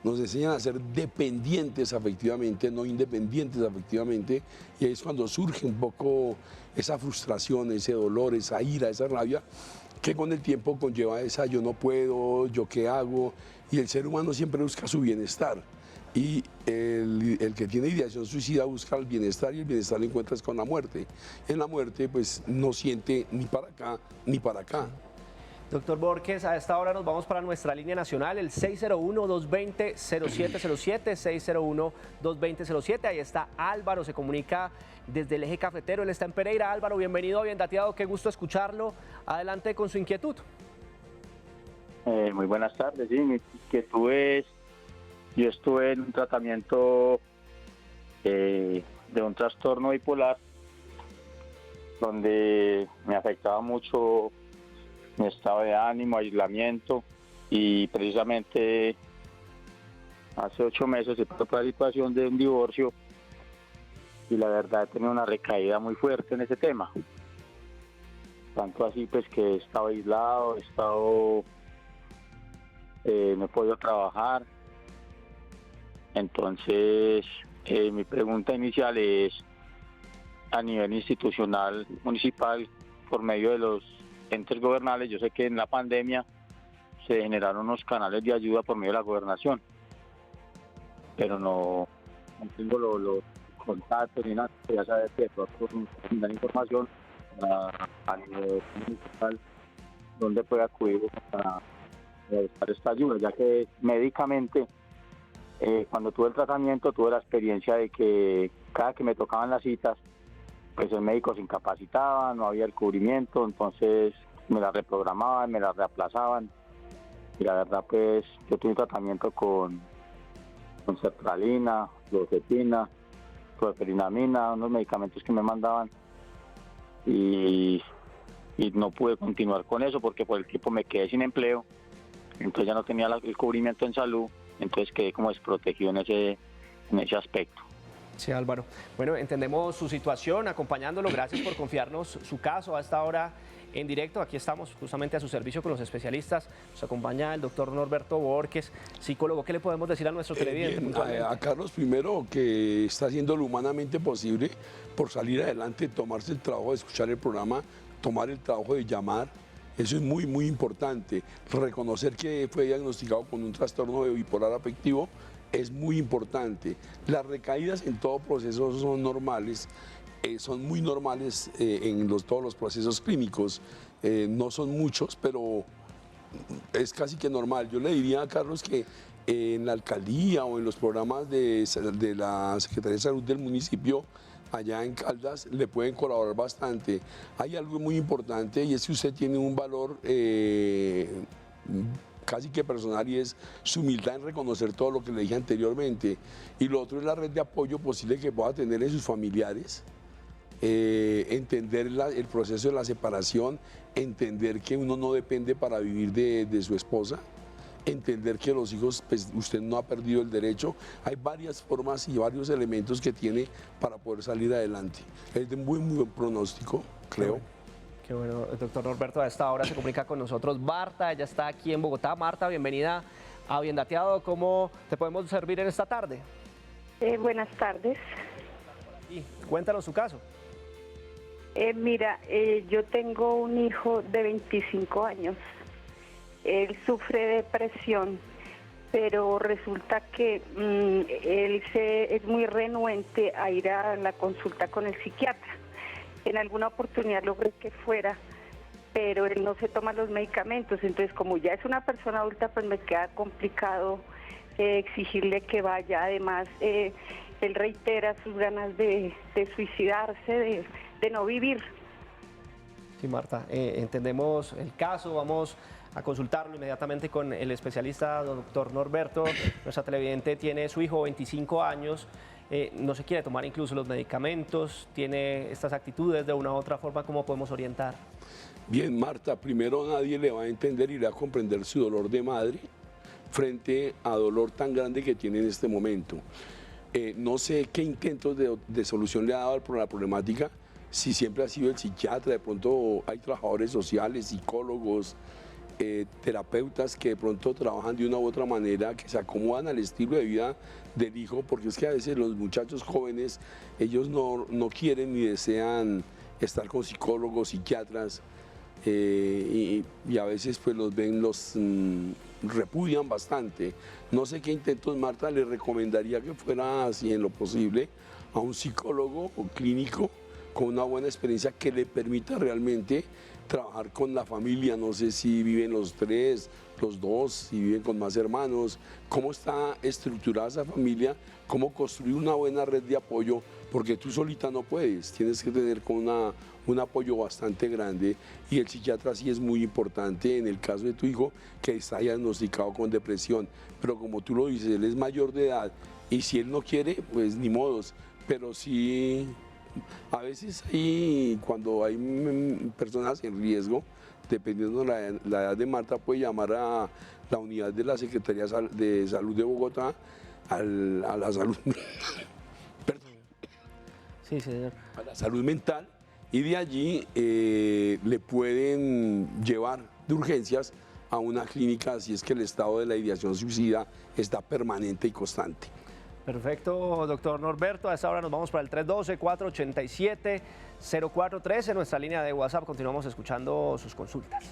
Nos enseñan a ser dependientes afectivamente, no independientes afectivamente, y ahí es cuando surge un poco esa frustración, ese dolor, esa ira, esa rabia, que con el tiempo conlleva esa yo no puedo, yo qué hago, y el ser humano siempre busca su bienestar. Y el que tiene ideación suicida busca el bienestar y el bienestar lo encuentras con la muerte. En la muerte pues no siente ni para acá ni para acá. Doctor Borges, a esta hora nos vamos para nuestra línea nacional, el 601-220-0707, 601-220-07. Ahí está Álvaro, se comunica desde el Eje Cafetero, él está en Pereira. Álvaro, bienvenido, bien dateado, qué gusto escucharlo. Adelante con su inquietud. Muy buenas tardes, sí, mi inquietud es, yo estuve en un tratamiento de un trastorno bipolar donde me afectaba mucho mi estado de ánimo, aislamiento, y precisamente hace 8 meses se pasó por la situación de un divorcio y la verdad he tenido una recaída muy fuerte en ese tema. Tanto así pues que he estado aislado, no he podido trabajar. Entonces mi pregunta inicial es a nivel institucional, municipal, por medio de los entes gobernales. Yo sé que en la pandemia se generaron unos canales de ayuda por medio de la gobernación, pero no tengo los contactos ni nada. Ya sabes que por dar información a nivel municipal donde puede acudir para buscar esta ayuda, ya que médicamente cuando tuve el tratamiento tuve la experiencia de que cada que me tocaban las citas pues el médico se incapacitaba, no había el cubrimiento, entonces me la reprogramaban, me la reaplazaban, y la verdad pues yo tuve un tratamiento con sertralina, fluoxetina, cloferinamina, unos medicamentos que me mandaban, y no pude continuar con eso porque por el tiempo me quedé sin empleo, entonces ya no tenía el cubrimiento en salud, entonces quedé como desprotegido en ese aspecto. Sí, Álvaro. Bueno, entendemos su situación, acompañándolo. Gracias por confiarnos su caso a esta hora en directo. Aquí estamos justamente a su servicio con los especialistas. Nos acompaña el doctor Norberto Borges, psicólogo. ¿Qué le podemos decir a nuestro televidente? A Carlos primero, que está haciendo lo humanamente posible por salir adelante, tomarse el trabajo de escuchar el programa, tomar el trabajo de llamar. Eso es muy, muy importante. Reconocer que fue diagnosticado con un trastorno de bipolar afectivo es muy importante. Las recaídas en todo proceso son normales, son muy normales en todos los procesos clínicos. No son muchos, pero es casi que normal. Yo le diría a Carlos que en la alcaldía o en los programas de la Secretaría de Salud del municipio, allá en Caldas, le pueden colaborar bastante. Hay algo muy importante y es que usted tiene un valor casi que personal, y es su humildad en reconocer todo lo que le dije anteriormente. Y lo otro es la red de apoyo posible que pueda tener en sus familiares, entender el proceso de la separación, entender que uno no depende para vivir de su esposa, entender que los hijos, pues usted no ha perdido el derecho. Hay varias formas y varios elementos que tiene para poder salir adelante. Es de muy buen pronóstico, creo. Qué bueno, el doctor Norberto a esta hora se comunica con nosotros. Marta, ella está aquí en Bogotá. Marta, bienvenida a Bien Dateado. ¿Cómo te podemos servir en esta tarde? Buenas tardes. Sí, cuéntanos su caso. Mira, yo tengo un hijo de 25 años. Él sufre depresión, pero resulta que él es muy renuente a ir a la consulta con el psiquiatra. En alguna oportunidad logré que fuera, pero él no se toma los medicamentos. Entonces, como ya es una persona adulta, pues me queda complicado exigirle que vaya. Además, él reitera sus ganas de suicidarse, de no vivir. Sí, Marta, entendemos el caso, vamos a consultarlo inmediatamente con el especialista doctor Norberto. Nuestra televidente tiene su hijo, 25 años, no se quiere tomar incluso los medicamentos, tiene estas actitudes. De una u otra forma, ¿cómo podemos orientar? Bien, Marta, primero nadie le va a entender y le va a comprender su dolor de madre frente a dolor tan grande que tiene en este momento. No sé qué intentos de solución le ha dado a la problemática, si siempre ha sido el psiquiatra, de pronto hay trabajadores sociales, psicólogos, terapeutas que de pronto trabajan de una u otra manera, que se acomodan al estilo de vida del hijo, porque es que a veces los muchachos jóvenes, ellos no quieren ni desean estar con psicólogos, psiquiatras, y a veces pues los ven, los repudian bastante. No sé qué intentos, Marta, le recomendaría que fuera, así en lo posible, a un psicólogo o clínico con una buena experiencia que le permita realmente trabajar con la familia. No sé si viven los tres, los dos, si viven con más hermanos, cómo está estructurada esa familia, cómo construir una buena red de apoyo, porque tú solita no puedes, tienes que tener con un apoyo bastante grande, y el psiquiatra sí es muy importante en el caso de tu hijo que está diagnosticado con depresión, pero como tú lo dices, él es mayor de edad y si él no quiere, pues ni modos, pero sí, a veces cuando hay personas en riesgo, dependiendo de la edad de Marta, puede llamar a la unidad de la Secretaría de Salud de Bogotá, a la salud, sí, señor. A la salud mental, y de allí le pueden llevar de urgencias a una clínica si es que el estado de la ideación suicida está permanente y constante. Perfecto, doctor Norberto. A esta hora nos vamos para el 312-487-0413, nuestra línea de WhatsApp. Continuamos escuchando sus consultas.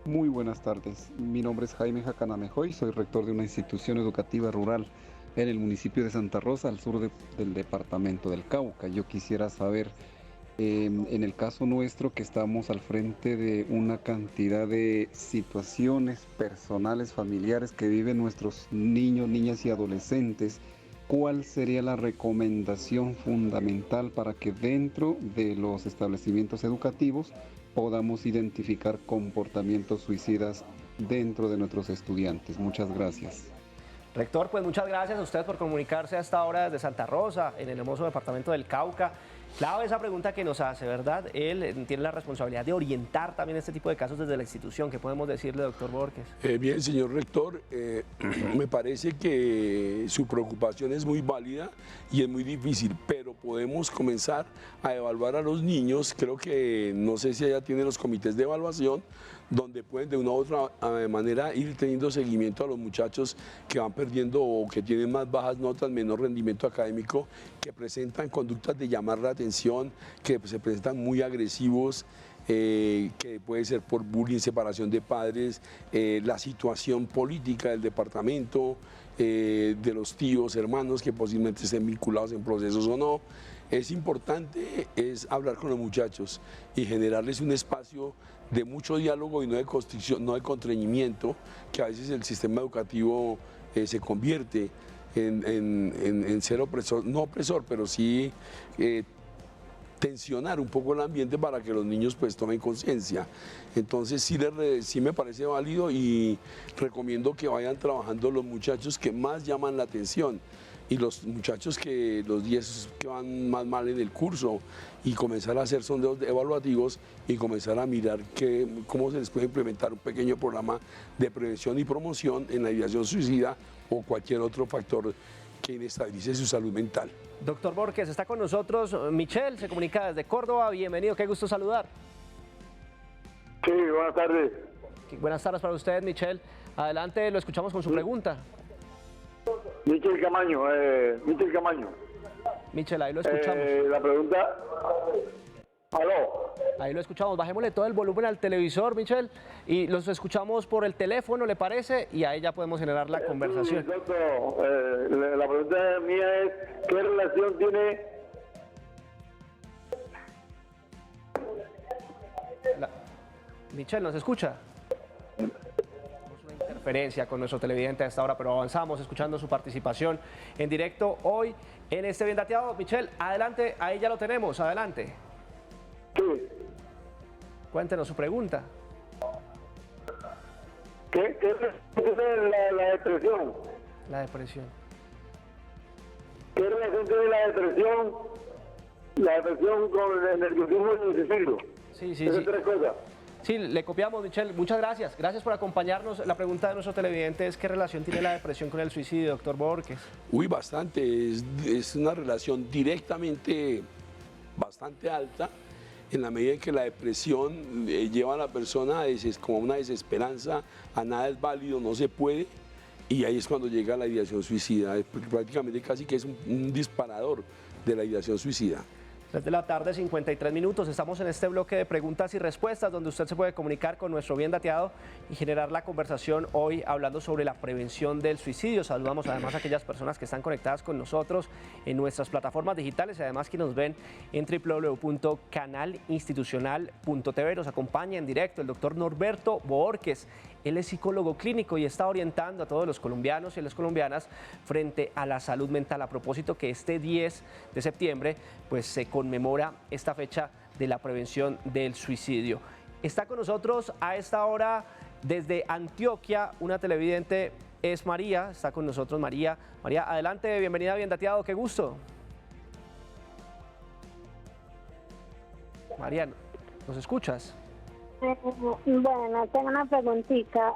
Muy buenas tardes. Mi nombre es Jaime Jacanamejoy, soy rector de una institución educativa rural en el municipio de Santa Rosa, al sur del departamento del Cauca. Yo quisiera saber, en el caso nuestro, que estamos al frente de una cantidad de situaciones personales, familiares que viven nuestros niños, niñas y adolescentes, ¿cuál sería la recomendación fundamental para que dentro de los establecimientos educativos podamos identificar comportamientos suicidas dentro de nuestros estudiantes? Muchas gracias. Rector, pues muchas gracias a usted por comunicarse a esta hora desde Santa Rosa, en el hermoso departamento del Cauca. Clave esa pregunta que nos hace, ¿verdad? Él tiene la responsabilidad de orientar también este tipo de casos desde la institución. ¿Qué podemos decirle, doctor Borges? Bien, señor rector, me parece que su preocupación es muy válida y es muy difícil, pero podemos comenzar a evaluar a los niños. Creo que, no sé si allá tienen los comités de evaluación, donde pueden de una u otra manera ir teniendo seguimiento a los muchachos que van perdiendo o que tienen más bajas notas, menor rendimiento académico, que presentan conductas de llamar la atención, que se presentan muy agresivos, que puede ser por bullying, separación de padres, la situación política del departamento, de los tíos, hermanos que posiblemente estén vinculados en procesos o no. Es importante hablar con los muchachos y generarles un espacio de mucho diálogo y no de construcción, no de contrañimiento, que a veces el sistema educativo se convierte en ser opresor, no opresor, pero sí tensionar un poco el ambiente para que los niños pues tomen conciencia. Entonces sí me parece válido y recomiendo que vayan trabajando los muchachos que más llaman la atención. y los muchachos que los 10 que van más mal en el curso y comenzar a hacer sondeos evaluativos y comenzar a mirar cómo se les puede implementar un pequeño programa de prevención y promoción en la ideación suicida o cualquier otro factor que inestabilice su salud mental. Doctor Borges, está con nosotros Michelle, se comunica desde Córdoba, bienvenido, qué gusto saludar. Sí, buenas tardes. Buenas tardes para usted, Michelle. Adelante, lo escuchamos con su pregunta. Michel Camaño, Michel Camaño. Michelle, ahí lo escuchamos. La pregunta... ¿Aló? Ahí lo escuchamos, bajémosle todo el volumen al televisor, Michelle, y los escuchamos por el teléfono, ¿le parece? Y ahí ya podemos generar la conversación. Sí, doctor, la pregunta mía es, ¿qué relación tiene... Michelle, ¿nos escucha? Interferencia con nuestro televidente a esta hora, pero avanzamos escuchando su participación en directo hoy en este Bien Dateado. Michelle, adelante, ahí ya lo tenemos, adelante. Sí. Cuéntenos su pregunta. ¿Qué es la depresión? La depresión. ¿Qué relación tiene la depresión con el nerviosismo y el suicidio? Sí. Esas tres cosas. Sí, le copiamos, Michelle. Muchas gracias. Gracias por acompañarnos. La pregunta de nuestro televidente es ¿qué relación tiene la depresión con el suicidio, doctor Borges? Uy, bastante. Es una relación directamente bastante alta en la medida en que la depresión lleva a la persona como una desesperanza, a nada es válido, no se puede, y ahí es cuando llega la ideación suicida. Prácticamente casi que es un disparador de la ideación suicida. 3 de la tarde, 53 minutos. Estamos en este bloque de preguntas y respuestas donde usted se puede comunicar con nuestro Bien Dateado y generar la conversación hoy hablando sobre la prevención del suicidio. Saludamos además a aquellas personas que están conectadas con nosotros en nuestras plataformas digitales y además que nos ven en www.canalinstitucional.tv. Nos acompaña en directo el doctor Norberto Borges. Él es psicólogo clínico y está orientando a todos los colombianos y las colombianas frente a la salud mental. A propósito que este 10 de septiembre pues se conmemora esta fecha de la prevención del suicidio. Está con nosotros a esta hora desde Antioquia una televidente, es María, está con nosotros María. María, adelante, bienvenida a Bien Dateado, qué gusto. María, ¿nos escuchas? Bueno, tengo una preguntita.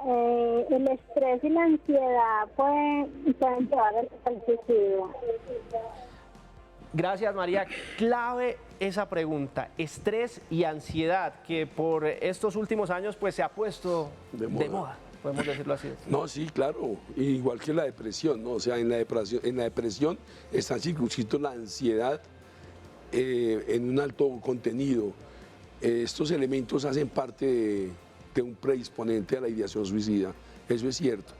¿El estrés y la ansiedad pueden llevar al suicidio? Gracias, María. Clave esa pregunta, estrés y ansiedad, que por estos últimos años pues se ha puesto de moda, podemos decirlo así. No, sí, claro, igual que la depresión, ¿no? O sea, en la depresión está circunscrito la ansiedad en un alto contenido. Estos elementos hacen parte de un predisponente a la ideación suicida, eso es cierto.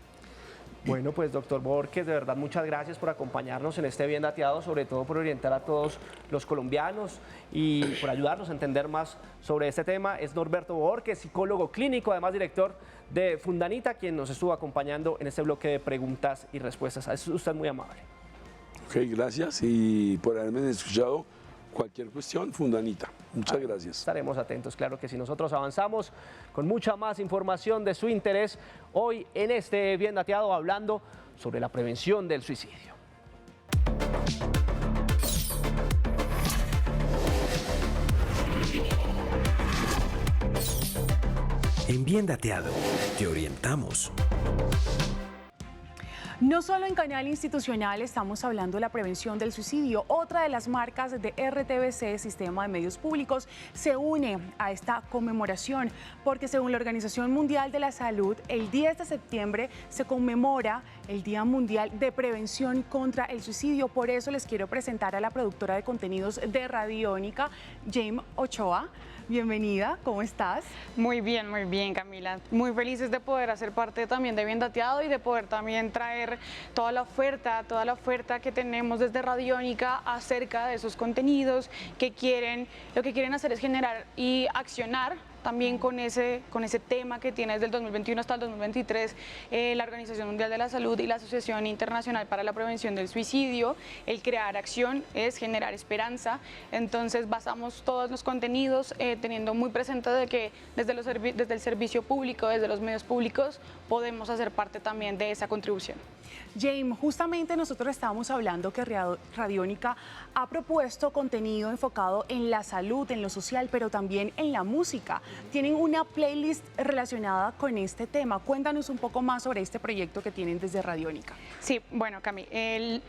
Bueno, pues doctor Borges, de verdad muchas gracias por acompañarnos en este Bien Dateado, sobre todo por orientar a todos los colombianos y por ayudarnos a entender más sobre este tema. Es Norberto Borges, psicólogo clínico, además director de Fundanita, quien nos estuvo acompañando en este bloque de preguntas y respuestas. Es usted muy amable. Ok, gracias y por haberme escuchado. Cualquier cuestión, Fundanita. Muchas gracias. Estaremos atentos, claro que si nosotros avanzamos con mucha más información de su interés hoy en este Bien Dateado hablando sobre la prevención del suicidio. En Bien Dateado, te orientamos. No solo en Canal Institucional estamos hablando de la prevención del suicidio, otra de las marcas de RTBC, Sistema de Medios Públicos, se une a esta conmemoración porque según la Organización Mundial de la Salud, el 10 de septiembre se conmemora el Día Mundial de Prevención contra el Suicidio. Por eso les quiero presentar a la productora de contenidos de Radiónica, Jaime Ochoa. Bienvenida, ¿cómo estás? Muy bien, Camila. Muy felices de poder hacer parte también de Bien Dateado y de poder también traer toda la oferta que tenemos desde Radiónica acerca de esos contenidos que lo que quieren hacer es generar y accionar también con ese tema que tiene desde el 2021 hasta el 2023 la Organización Mundial de la Salud y la Asociación Internacional para la Prevención del Suicidio. El crear acción es generar esperanza, entonces basamos todos los contenidos teniendo muy presente de que desde el servicio público, desde los medios públicos, podemos hacer parte también de esa contribución. James, justamente nosotros estábamos hablando que Radiónica ha propuesto contenido enfocado en la salud, en lo social, pero también en la música. Tienen una playlist relacionada con este tema. Cuéntanos un poco más sobre este proyecto que tienen desde Radiónica. Sí, bueno, Cami,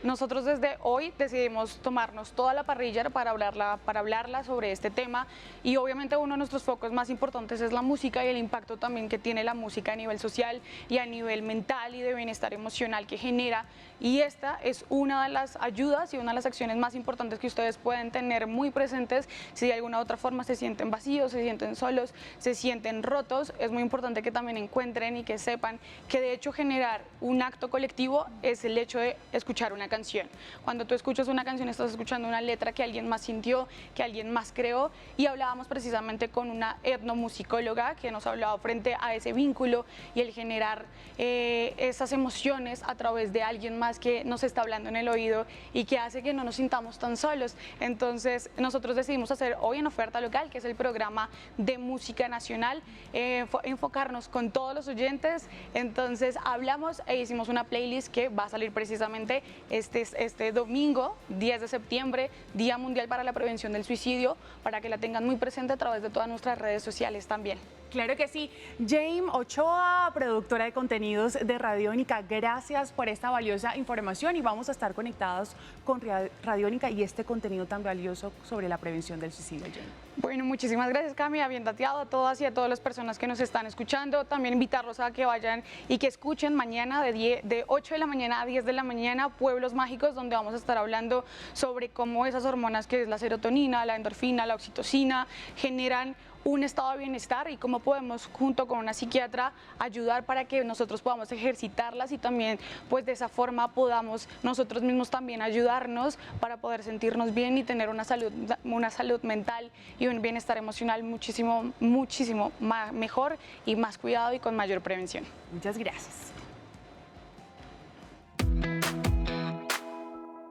nosotros desde hoy decidimos tomarnos toda la parrilla para hablarla sobre este tema, y obviamente uno de nuestros focos más importantes es la música y el impacto también que tiene la música a nivel social y a nivel mental y de bienestar emocional que genera, y esta es una de las ayudas y una de las acciones más importantes que ustedes pueden tener muy presentes si de alguna u otra forma se sienten vacíos, se sienten solos, se sienten rotos. Es muy importante que también encuentren y que sepan que de hecho generar un acto colectivo es el hecho de escuchar una canción. Cuando tú escuchas una canción estás escuchando una letra que alguien más sintió, que alguien más creó, y hablábamos precisamente con una etnomusicóloga que nos hablaba frente a ese vínculo y el generar esas emociones a través de alguien más que nos está hablando en el oído y que hace que no nos sintamos tan solos. Entonces nosotros decidimos hacer hoy en Oferta Local, que es el programa de música nacional, enfocarnos con todos los oyentes. Entonces hablamos e hicimos una playlist que va a salir precisamente este domingo, 10 de septiembre, Día Mundial para la Prevención del Suicidio, para que la tengan muy presente a través de todas nuestras redes sociales también. Claro que sí. James Ochoa, productora de contenidos de Radiónica, gracias por esta valiosa información y vamos a estar conectados con Radiónica y este contenido tan valioso sobre la prevención del suicidio, James. Bueno, muchísimas gracias, Cami, bien dateado a todas y a todas las personas que nos están escuchando. También invitarlos a que vayan y que escuchen mañana de 8 de la mañana a 10 de la mañana Pueblos Mágicos, donde vamos a estar hablando sobre cómo esas hormonas que es la serotonina, la endorfina, la oxitocina, generan un estado de bienestar y cómo podemos junto con una psiquiatra ayudar para que nosotros podamos ejercitarlas y también pues de esa forma podamos nosotros mismos también ayudarnos para poder sentirnos bien y tener una salud mental y un bienestar emocional muchísimo mejor y más cuidado y con mayor prevención. Muchas gracias.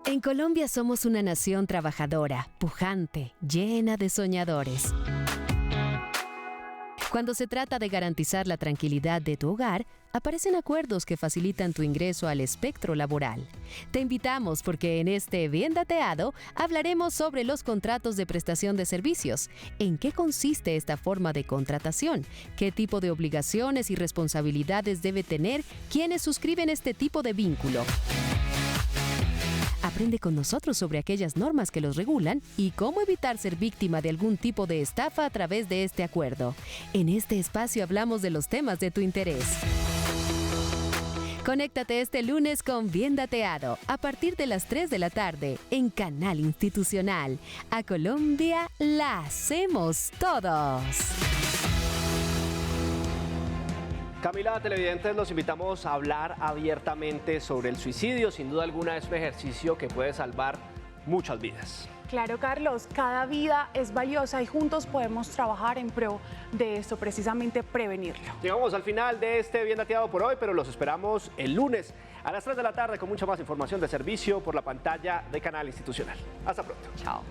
En Colombia somos una nación trabajadora, pujante, llena de soñadores. Cuando se trata de garantizar la tranquilidad de tu hogar, aparecen acuerdos que facilitan tu ingreso al espectro laboral. Te invitamos porque en este Bien Dateado hablaremos sobre los contratos de prestación de servicios, en qué consiste esta forma de contratación, qué tipo de obligaciones y responsabilidades debe tener quienes suscriben este tipo de vínculo. Aprende con nosotros sobre aquellas normas que los regulan y cómo evitar ser víctima de algún tipo de estafa a través de este acuerdo. En este espacio hablamos de los temas de tu interés. Conéctate este lunes con Bien Dateado a partir de las 3 de la tarde en Canal Institucional. A Colombia la hacemos todos. Camila, televidentes, los invitamos a hablar abiertamente sobre el suicidio. Sin duda alguna es un ejercicio que puede salvar muchas vidas. Claro, Carlos, cada vida es valiosa y juntos podemos trabajar en pro de esto, precisamente prevenirlo. Llegamos al final de este Bien Dateado por hoy, pero los esperamos el lunes a las 3 de la tarde con mucha más información de servicio por la pantalla de Canal Institucional. Hasta pronto. Chao.